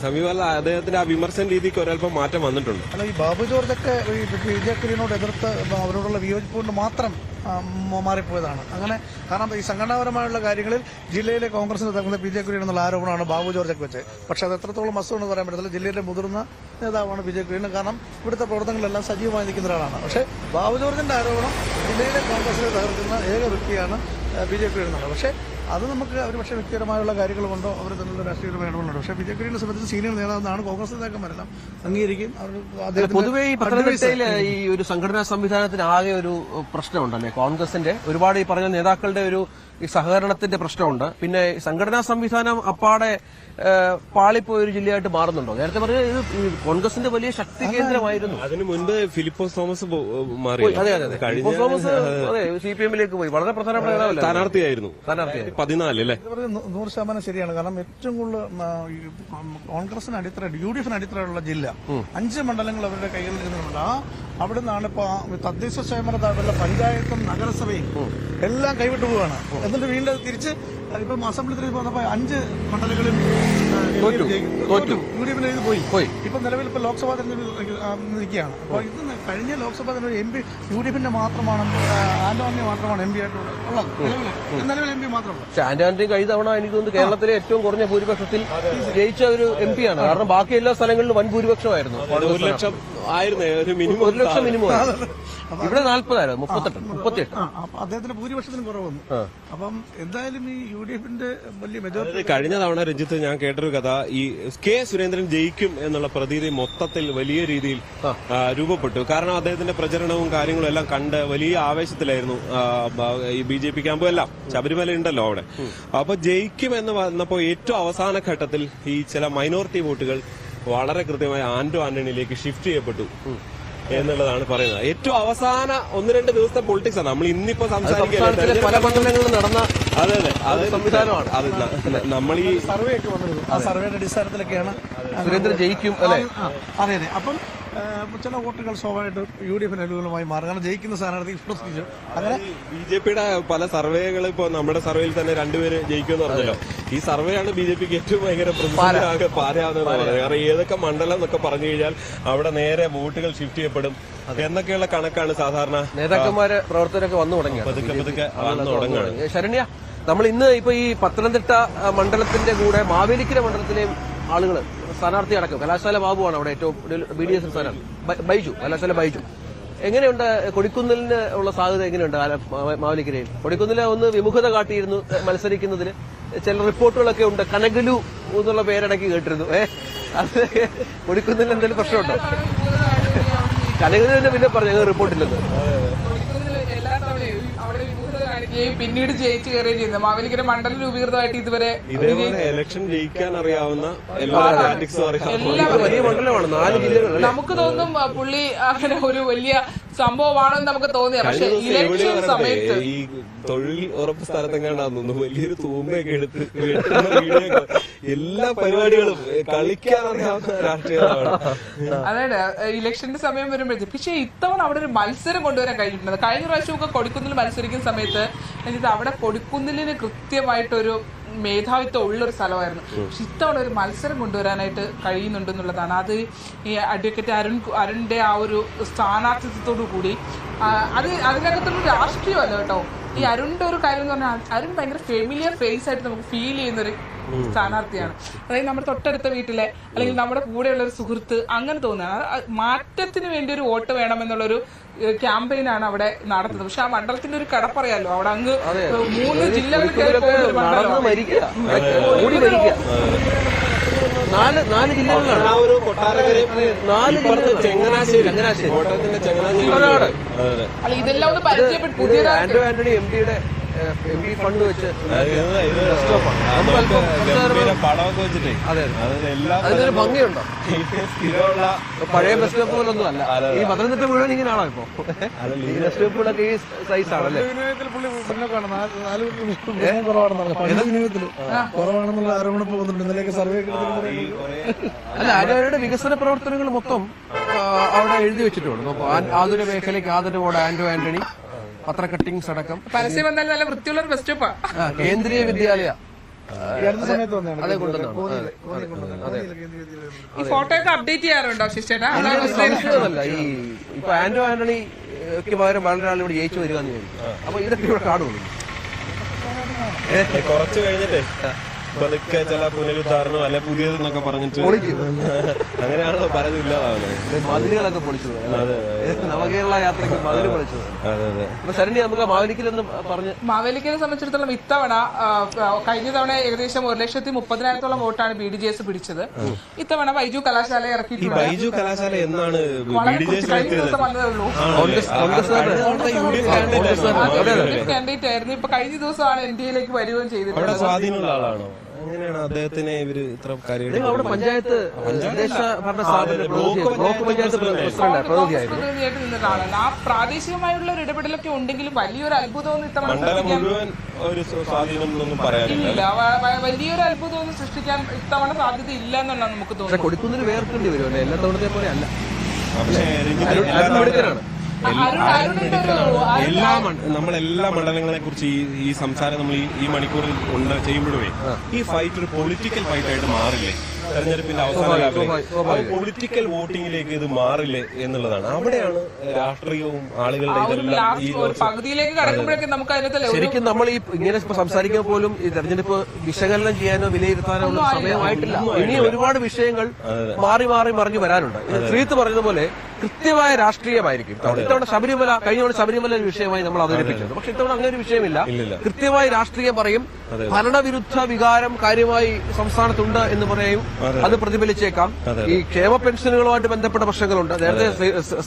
സമീപകാല അദ്ദേഹത്തിന്റെ ആ വിമർശന രീതിക്ക് ഒരൽപ്പം മാറ്റം വന്നിട്ടുണ്ട്. ഈ ബാബു ജോർജൊക്കെ PJ കുര്യനോട് എതിർത്ത് അവരോടുള്ള വിയോജിപ്പുകൊണ്ട് മാത്രം മാറിപ്പോയതാണ്. അങ്ങനെ കാരണം ഈ സംഘടനാപരമായുള്ള കാര്യങ്ങളിൽ ജില്ലയിൽ ജില്ലയിലെ കോൺഗ്രസിന് തകുന്ന ബി ജെ കുര്യൻ എന്നുള്ള ആരോപണമാണ് ബാബു ജോർജൊക്കെ വെച്ച്. പക്ഷെ അത് എത്രത്തോളം വസ്തുവെന്ന് പറയാൻ പറ്റത്തില്ല. ജില്ലയിലെ മുതിർന്ന നേതാവാണ് ബി ജെ കുര്യൻ. കാരണം ഇവിടുത്തെ പ്രവർത്തനങ്ങളെല്ലാം സജീവമായി നിൽക്കുന്ന ഒരാളാണ്. പക്ഷേ ബാബു ജോർജിന്റെ ആരോപണം ജില്ലയിലെ കോൺഗ്രസിനെ തകർക്കുന്ന ഏക വ്യക്തിയാണ് ബി ജെ കുര്യൻ എന്നുള്ളത്. പക്ഷേ അത് നമുക്ക് അവർ പക്ഷേ വ്യക്തിപരമായുള്ള കാര്യങ്ങൾ കൊണ്ടോ അവർ തമ്മിലുള്ള രാഷ്ട്രീയമായ ഇടപെടലുണ്ട്. പക്ഷേ ബി ജെ കുര്യനെ സംബന്ധിച്ച് സീനിയർ നേതാവെന്നാണ് കോൺഗ്രസ് നേതാക്കന്മാരെല്ലാം അംഗീകരിക്കും. പൊതുവെ ഈ പത്തനംതിട്ടയില് ഈ ഒരു സംഘടനാ സംവിധാനത്തിന് ആകെ ഒരു പ്രശ്നമുണ്ടല്ലേ? കോൺഗ്രസിന്റെ ഒരുപാട് ഈ പറഞ്ഞ നേതാക്കളുടെ ഒരു ഈ സഹകരണത്തിന്റെ പ്രശ്നമുണ്ട്. പിന്നെ സംഘടനാ സംവിധാനം അപ്പാടെ പാളിപ്പോയ ഒരു ജില്ലയായിട്ട് മാറുന്നുണ്ടോ? നേരത്തെ പറഞ്ഞ ഇത് കോൺഗ്രസിന്റെ വലിയ ശക്തി കേന്ദ്രമായിരുന്നു. അതിനു മുൻപ് ഫിലിപ്പോസ് തോമസ് മാറി. അതെ അതെ അതെ. ഫിലിപ്പോസ് തോമസ് അതെ CPM-ലേക്ക് പോയി. വളരെ പ്രധാനപ്പെട്ട നേതാവല്ലേ? സ്ഥാനാർത്ഥിയായിരുന്നു 14 അല്ലേ? 100% ശരിയാണ്. കാരണം ഏറ്റവും കൂടുതൽ കോൺഗ്രസിന് അടിത്തറ UDF-ന് അടിത്തറയുള്ള ജില്ല 5 മണ്ഡലങ്ങൾ അവരുടെ കൈകളിൽ ഇരുന്നുണ്ട്. അവിടെ നിന്നാണ് ഇപ്പൊ തദ്ദേശ സ്വയംഭരണ പഞ്ചായത്തും നഗരസഭയും എല്ലാം കൈവിട്ടു പോവുകയാണ്. എന്നിട്ട് വീണ്ടും തിരിച്ച് ഇപ്പം അസംബ്ലി തിരിച്ച് വന്നപ്പോ 5 മണ്ഡലങ്ങളിൽ UDF-ന് ഇത് പോയി. ഇപ്പൊ നിലവിൽ ഇപ്പൊ ലോക്സഭാ തെരഞ്ഞെടുപ്പ് നിൽക്കുകയാണ്. അപ്പൊ ഇത് കഴിഞ്ഞ ലോക്സഭാ തെരഞ്ഞെടുപ്പ് MP UDF-ന്റെ മാത്രമാണ്, ആന്റോ മാത്രമാണ് MP ആയിട്ടുള്ളത്. നിലവിൽ MP മാത്രമല്ല. പക്ഷെ ആന്റോ കഴിഞ്ഞ തവണ എനിക്ക് തോന്നുന്നു കേരളത്തിലെ ഏറ്റവും കുറഞ്ഞ ഭൂരിപക്ഷത്തിൽ ജയിച്ച ഒരു MP ആണ്. കാരണം ബാക്കി എല്ലാ സ്ഥലങ്ങളിലും വൻ ഭൂരിപക്ഷമായിരുന്നു. 1 ലക്ഷം ആയിരുന്നു ഒരു മിനിമം. 1 ലക്ഷം മിനിമം. ഇവിടെ 40 38. അദ്ദേഹത്തിന് ഭൂരിപക്ഷത്തിന് കുറവൊന്നും. അപ്പം എന്തായാലും ഈ UDF-ന്റെ വലിയ മെജോറിറ്റി കഴിഞ്ഞ തവണ രഞ്ജിത്ത് ഞാൻ കേട്ടൊരു കഥ, ഈ കെ സുരേന്ദ്രൻ ജയിക്കും എന്നുള്ള പ്രതീതി മൊത്തത്തിൽ വലിയ രീതിയിൽ രൂപപ്പെട്ടു. കാരണം അദ്ദേഹത്തിന്റെ പ്രചരണവും കാര്യങ്ങളും എല്ലാം കണ്ട് വലിയ ആവേശത്തിലായിരുന്നു ഈ BJP ക്യാമ്പും എല്ലാം. ശബരിമല ഉണ്ടല്ലോ അവിടെ. അപ്പൊ ജയിക്കും എന്ന് വന്നപ്പോ ഏറ്റവും അവസാന ഘട്ടത്തിൽ ഈ ചില മൈനോറിറ്റി വോട്ടുകൾ വളരെ കൃത്യമായി ആന്റോ ആന്റണിയിലേക്ക് ഷിഫ്റ്റ് ചെയ്യപ്പെട്ടു എന്നുള്ളതാണ് പറയുന്നത്. ഏറ്റവും അവസാന 1-2 ദിവസത്തെ പൊളിറ്റിക്സ് ആണ് നമ്മൾ ഇന്നിപ്പോ സംസാരിക്കുന്നത്. പല മണ്ഡലങ്ങളിൽ നടന്ന അതെ അത് സംവിധാനമാണ്. അത് നമ്മൾ ഈ സർവേ ഒക്കെ വന്നിരുന്നു. ആ സർവേയുടെ അടിസ്ഥാനത്തിലൊക്കെയാണ് സുരേന്ദ്രൻ ജയിക്കും അല്ലെ? അതെ അതെ. അപ്പം ചില വോട്ടുകൾ സ്വാഭാവികമായിട്ട് UDF-ന് അനുകൂലമായി മാറും. കാരണം ജയിക്കുന്ന സ്ഥാനാർത്ഥി പ്രസിദ്ധിച്ചു. അങ്ങനെ BJP-യുടെ പല സർവേകൾ ഇപ്പൊ നമ്മുടെ സർവേയിൽ തന്നെ 2 പേര് ജയിക്കുമെന്ന് പറഞ്ഞല്ലോ. ഈ സർവേയാണ് BJP-ക്ക് ഏറ്റവും ഭയങ്കര പാരാവുന്നത്. കാരണം ഏതൊക്കെ മണ്ഡലം എന്നൊക്കെ പറഞ്ഞു കഴിഞ്ഞാൽ അവിടെ നേരെ വോട്ടുകൾ ഷിഫ്റ്റ് ചെയ്യപ്പെടും എന്നൊക്കെയുള്ള കണക്കാണ് സാധാരണ നേതാക്കന്മാര് പ്രവർത്തകരൊക്കെ വന്നു തുടങ്ങി. പതുക്കെ വന്നു തുടങ്ങുകയാണ്. ശരണ്യ, നമ്മൾ ഇന്ന് ഇപ്പൊ ഈ പത്തനംതിട്ട മണ്ഡലത്തിന്റെ കൂടെ മാവേലിക്കര മണ്ഡലത്തിലെയും ആളുകൾ സ്ഥാനാർത്ഥി അടക്കം കലാശാല ബാബുവാണ് അവിടെ ഏറ്റവും BDS സ്ഥാനാർത്ഥി. ബൈജു, കലാശാല ബൈജു. എങ്ങനെയുണ്ട് കൊടിക്കുന്നിലിന് ഉള്ള സാധ്യത? എങ്ങനെയുണ്ട് മാവേലിക്കരയിൽ? കൊടിക്കുന്നിൽ ഒന്ന് വിമുഖത കാട്ടിയിരുന്നു മത്സരിക്കുന്നതിന്. ചില റിപ്പോർട്ടുകളൊക്കെ ഉണ്ട്. കനകലു എന്നുള്ള പേരിടയ്ക്ക് കേട്ടിരുന്നു. അത് കൊടിക്കുന്നിൽ എന്തെങ്കിലും പ്രശ്നമുണ്ടോ? കനകലുവിന്റെ പിന്നെ പറഞ്ഞു റിപ്പോർട്ടില്ലെന്ന്. പിന്നീട് ജയിച്ചു കയറുകയും ചെയ്യുന്നത് മാവേലിക്കര മണ്ഡലം രൂപീകൃതമായിട്ട് ഇതുവരെ ഇലക്ഷൻ ജയിക്കാൻ അറിയാവുന്ന എല്ലാ വലിയ മണ്ഡലമാണ്. 4 ജില്ലകൾ. നമുക്ക് തോന്നും പുള്ളി അങ്ങനെ ഒരു വലിയ സംഭവമാണെന്ന് നമുക്ക് തോന്നിയ. പക്ഷെ ഇലക്ഷൻ സമയത്ത് ഈ തൊഴിൽ ഉറപ്പ് സ്ഥലത്തെങ്ങാണ്ടാന്ന് വലിയൊരു തൂമ്പയൊക്കെ എടുത്ത് എല്ലാ പരിപാടികളും കളിക്കാൻ അറിയാവുന്ന രാഷ്ട്രീയമാണ്. അതായത് ഇലക്ഷന്റെ സമയം വരുമ്പോഴത്തേക്ക്. പക്ഷെ ഇത്തവണ അവിടെ ഒരു മത്സരം കൊണ്ടുവരാൻ കഴിഞ്ഞിട്ടുണ്ട്. കഴിഞ്ഞ പ്രാവശ്യമൊക്കെ കൊടിക്കുന്നിൽ മത്സരിക്കുന്ന സമയത്ത് അവിടെ കൊടിക്കുന്നിലിന് കൃത്യമായിട്ടൊരു മേധാവിത്വം ഉള്ളൊരു സ്ഥലമായിരുന്നു. പക്ഷെ ഇത്തവണ ഒരു മത്സരം കൊണ്ടുവരാനായിട്ട് കഴിയുന്നുണ്ടെന്നുള്ളതാണ്. അത് ഈ അഡ്വക്കേറ്റ് അരുണിന്റെ ആ ഒരു സ്ഥാനാർത്ഥിത്വത്തോടു കൂടി അതിനകത്തൊരു രാഷ്ട്രീയമല്ല കേട്ടോ. ഈ അരുണിന്റെ ഒരു കാര്യം എന്ന് പറഞ്ഞാൽ അരുൺ ഭയങ്കര ഫെമിലിയർ ഫേസ് ആയിട്ട് നമുക്ക് ഫീൽ ചെയ്യുന്നൊരു സ്ഥാനാർത്ഥിയാണ്. അതായത് നമ്മുടെ തൊട്ടടുത്ത വീട്ടിലെ അല്ലെങ്കിൽ നമ്മുടെ കൂടെയുള്ള ഒരു സുഹൃത്ത് അങ്ങനെ തോന്നുകയാണ്. മാറ്റത്തിന് വേണ്ടി ഒരു വോട്ട് വേണമെന്നുള്ളൊരു ക്യാമ്പയിനാണ് അവിടെ നടത്തുന്നത്. പക്ഷെ ആ മണ്ഡലത്തിന്റെ ഒരു കടപ്പറയാലോ. അവിടെ അങ്ങ് 3 ജില്ലകളിൽ 4 ജില്ലകളിലാണ്. ചങ്ങനാശ്ശേരി, അല്ല ഇതെല്ലാം ഒന്ന് പരിചയപ്പെട്ടു. പുതിയ ആന്റോ ആന്റണി MP ഫണ്ട് വെച്ച് പടമൊക്കെ വെച്ചിട്ടേ അതിനൊരു ഭംഗിയുണ്ടോ? പഴയ ബസ് സ്റ്റോപ്പ് പോലൊന്നും അല്ല. ഈ പത്തനംതിട്ട മുഴുവൻ ഇങ്ങനെയാണോ ഇപ്പൊ? ഈ ബസ് സ്റ്റോപ്പുകളൊക്കെ ഈ സൈസ് ആണല്ലേ? കുറവാണെന്നുള്ള ആരോപണം പോകുന്നുണ്ട്. ഇന്നലെയൊക്കെ സർവേ അല്ല, ആന്റോയുടെ വികസന പ്രവർത്തനങ്ങൾ മൊത്തം അവിടെ എഴുതി വെച്ചിട്ടുണ്ട്. ആതുര മേഖലയ്ക്ക് ആദരവോടെ ആന്റോ ആന്റണി, പത്ര കട്ടിങ്സ് അടക്കം. പരസ്യം വന്നാൽ നല്ല വൃത്തിയുള്ള ഒരു ബസ് സ്റ്റോപ്പാ. കേന്ദ്രീയ വിദ്യാലയ സമയത്ത് ഈ ഫോട്ടോ ഒക്കെ അപ്ഡേറ്റ് ചെയ്യാറുണ്ടോ ശിഷ്ടേട്ടാ? സംശയമല്ല. ഈ ഇപ്പൊ ആന്റോ ആന്റണിക്ക് പകരം വേറൊരാൾ ഇവിടെ ജയിച്ചു വരിക എന്ന് വിചാരിക്കും. അപ്പൊ ഇതൊക്കെ ഇവിടെ കാണുള്ളൂ. കുറച്ച് കഴിഞ്ഞിട്ടേ പതുക്കെ ചില പുനരുദ്ധാരണം അല്ലെ പുതിയതെന്നൊക്കെ പറഞ്ഞിട്ട് അങ്ങനെയാണല്ലോ പലതും ഇല്ലാതാവുന്നത്. മതിലുകളൊക്കെ പൊളിച്ചു, നവകേരള യാത്രയ്ക്ക് മതില് പൊളിച്ചു. അപ്പൊ ശരണ്യ, നമുക്ക് മാവേലിക്കലെന്ന് പറഞ്ഞ് മാവേലിക്കലിനെ സംബന്ധിച്ചിടത്തോളം ഇത്തവണ കഴിഞ്ഞ തവണ ഏകദേശം 1,30,000 വോട്ടാണ് BDJS പിടിച്ചത്. ഇത്തവണ ബൈജു കലാശാല ഈ ഇറക്കിയിട്ടുണ്ട്. ബൈജു കലാശാല എന്നാണ് കഴിഞ്ഞ ദിവസം വന്നതേ ഉള്ളൂ. കാൻഡിഡേറ്റ് ആയിരുന്നു. ഇപ്പൊ കഴിഞ്ഞ ദിവസമാണ് NDAയിലേക്ക് വരികയും ചെയ്തിട്ടുള്ളത്. സ്വാധീനമുള്ള ആളാണോ? എങ്ങനെയാണ് അദ്ദേഹത്തിനെ ഇവര് ഇത്ര കാര്യം? അവിടെ പഞ്ചായത്ത് തദ്ദേശ ഭരണ സ്ഥാപന ബ്ലോക്ക് പഞ്ചായത്ത് പ്രതിനിധിയായിരുന്നു. പ്രതിനിധിയായിട്ട് നിന്നിട്ടാണ്. ആ പ്രാദേശികമായുള്ള ഒരു ഇടപെടലൊക്കെ ഉണ്ടെങ്കിലും വലിയൊരു അത്ഭുതമൊന്നും ഇത്തവണ മണ്ഡലം മുഴുവൻ ഒരു സ്വാധീനം ഒന്നും പറയാനില്ല. ഇല്ല. വലിയൊരു അത്ഭുതമൊന്നും സൃഷ്ടിക്കാൻ ഇത്തവണ സാധ്യത ഇല്ല എന്നുള്ളതാണ് നമുക്ക് പക്ഷെ തോന്നുന്നത്. കൊടുക്കുന്നതിന് വേർക്കേണ്ടി വരുമല്ലോ, എല്ലാ തവണത്തെ പോലെ അല്ല. പക്ഷേ നമ്മളെല്ലാ മണ്ഡലങ്ങളെ കുറിച്ച് ഈ സംസാരം നമ്മൾ ഈ മണിക്കൂറിൽ ചെയ്യുമ്പോഴേ ഈ ഫൈറ്റ് ഒരു പൊളിറ്റിക്കൽ ഫൈറ്റ് ആയിട്ട് മാറില്ലേ? തെരഞ്ഞെടുപ്പിന്റെ അവസാന പൊളിറ്റിക്കൽ വോട്ടിംഗിലേക്ക് ഇത് മാറില്ലേ എന്നുള്ളതാണ്. അവിടെയാണ് രാഷ്ട്രീയവും ആളുകളുടെ ഇതെല്ലാം ഈ പകുതിയിലേക്ക് കടക്കുമ്പോഴേക്കും നമുക്ക് അതിനകത്ത് ശരിക്കും നമ്മൾ ഈ ഇങ്ങനെ സംസാരിക്കാൻ പോലും ഈ തെരഞ്ഞെടുപ്പ് വിശകലനം ചെയ്യാനോ വിലയിരുത്താനോ ഉള്ള സമയമായിട്ടില്ല. ഇനി ഒരുപാട് വിഷയങ്ങൾ മാറി മാറി മറിഞ്ഞു വരാനുണ്ട്. ശ്രീത്ത് പറഞ്ഞതുപോലെ കൃത്യമായ രാഷ്ട്രീയമായിരിക്കും. ഇത്തവണ ശബരിമല, കഴിഞ്ഞ തവണ ശബരിമല ഒരു വിഷയമായി നമ്മൾ അവതരിപ്പിച്ചത്. പക്ഷെ ഇത്തവണ അങ്ങനെ ഒരു വിഷയമില്ല. കൃത്യമായി രാഷ്ട്രീയം പറയും. ഭരണവിരുദ്ധ വികാരം കാര്യമായി സംസ്ഥാനത്തുണ്ട് എന്ന് പറയും. അത് പ്രതിഫലിച്ചേക്കാം. ഈ ക്ഷേമ പെൻഷനുകളുമായിട്ട് ബന്ധപ്പെട്ട പ്രശ്നങ്ങളുണ്ട്. നേരത്തെ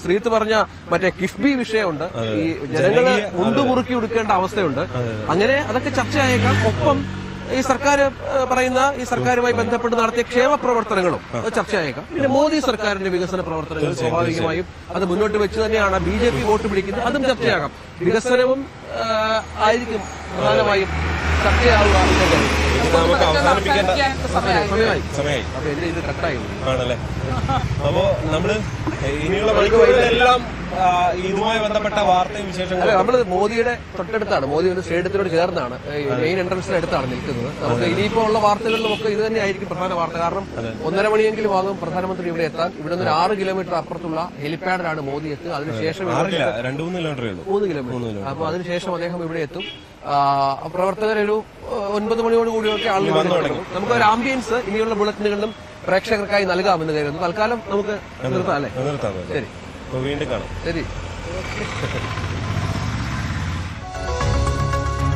ശ്രീത്ത് പറഞ്ഞ മറ്റേ കിഫ്ബി വിഷയമുണ്ട്. ഈ ജനങ്ങള് മുണ്ടുമുറുക്കി കൊടുക്കേണ്ട അവസ്ഥയുണ്ട്. അങ്ങനെ അതൊക്കെ ചർച്ചയായേക്കാം. ഒപ്പം ഈ സർക്കാർ പറയുന്ന ഈ സർക്കാരുമായി ബന്ധപ്പെട്ട് നടത്തിയ ക്ഷേമ പ്രവർത്തനങ്ങളും ചർച്ചയായേക്കാം. പിന്നെ മോദി സർക്കാരിന്റെ വികസന പ്രവർത്തനങ്ങൾ സ്വാഭാവികമായും അത് മുന്നോട്ട് വെച്ച് തന്നെയാണ് BJP വോട്ട് പിടിക്കുന്നത്. അതും ചർച്ചയാകാം. വികസനവും ആയിരിക്കും പ്രധാനമായും ചർച്ചയാവുക. നമുക്ക് അവസാനിപ്പിക്കേണ്ട സമയമായി. അപ്പൊ എന്റെ ഇത് കട്ടായി ആണല്ലേ? അപ്പോ നമ്മള് ഇനിയുള്ള മണിക്കൂറുകളെല്ലാം ഇതുമായി ബന്ധപ്പെട്ട വാർത്തയും വിശേഷങ്ങളും നമ്മൾ മോദിയുടെ തൊട്ടടുത്താണ്, മോദിയുടെ സ്റ്റേഡിയത്തിനോട് ചേർന്നാണ്, മെയിൻ എൻട്രൻസിന് അടുത്താണ് നിൽക്കുന്നത്. നമുക്ക് ഇനിയിപ്പോ ഉള്ള വാർത്തകളിലും ഒക്കെ ഇത് തന്നെയായിരിക്കും പ്രധാന വാർത്ത. കാരണം 1.5 മണിയെങ്കിലും ആകും പ്രധാനമന്ത്രി ഇവിടെ എത്താൻ. ഇവിടെ നിന്ന് 6 കിലോമീറ്റർ അപ്പുറത്തുള്ള ഹെലിപാഡിലാണ് മോദി എത്തുക. അതിനുശേഷം 3 കിലോമീറ്റർ. അപ്പൊ അതിനുശേഷം അദ്ദേഹം ഇവിടെ എത്തും. പ്രവർത്തകരൊരു 9 മണിയോടുകൂടിയൊക്കെ ആളുകൾ തുടങ്ങും. നമുക്ക് ഒരു ആംബിയൻസ് ഇനിയുള്ള ബുള്ളറ്റിനുകളിലും പ്രേക്ഷകർക്കായി നൽകാമെന്ന് കരുതുന്നു. തൽക്കാലം നമുക്ക് നിർത്താം അല്ലേ? നിർത്താം. ശരി, വീണ്ടും കാണാം. ശരി.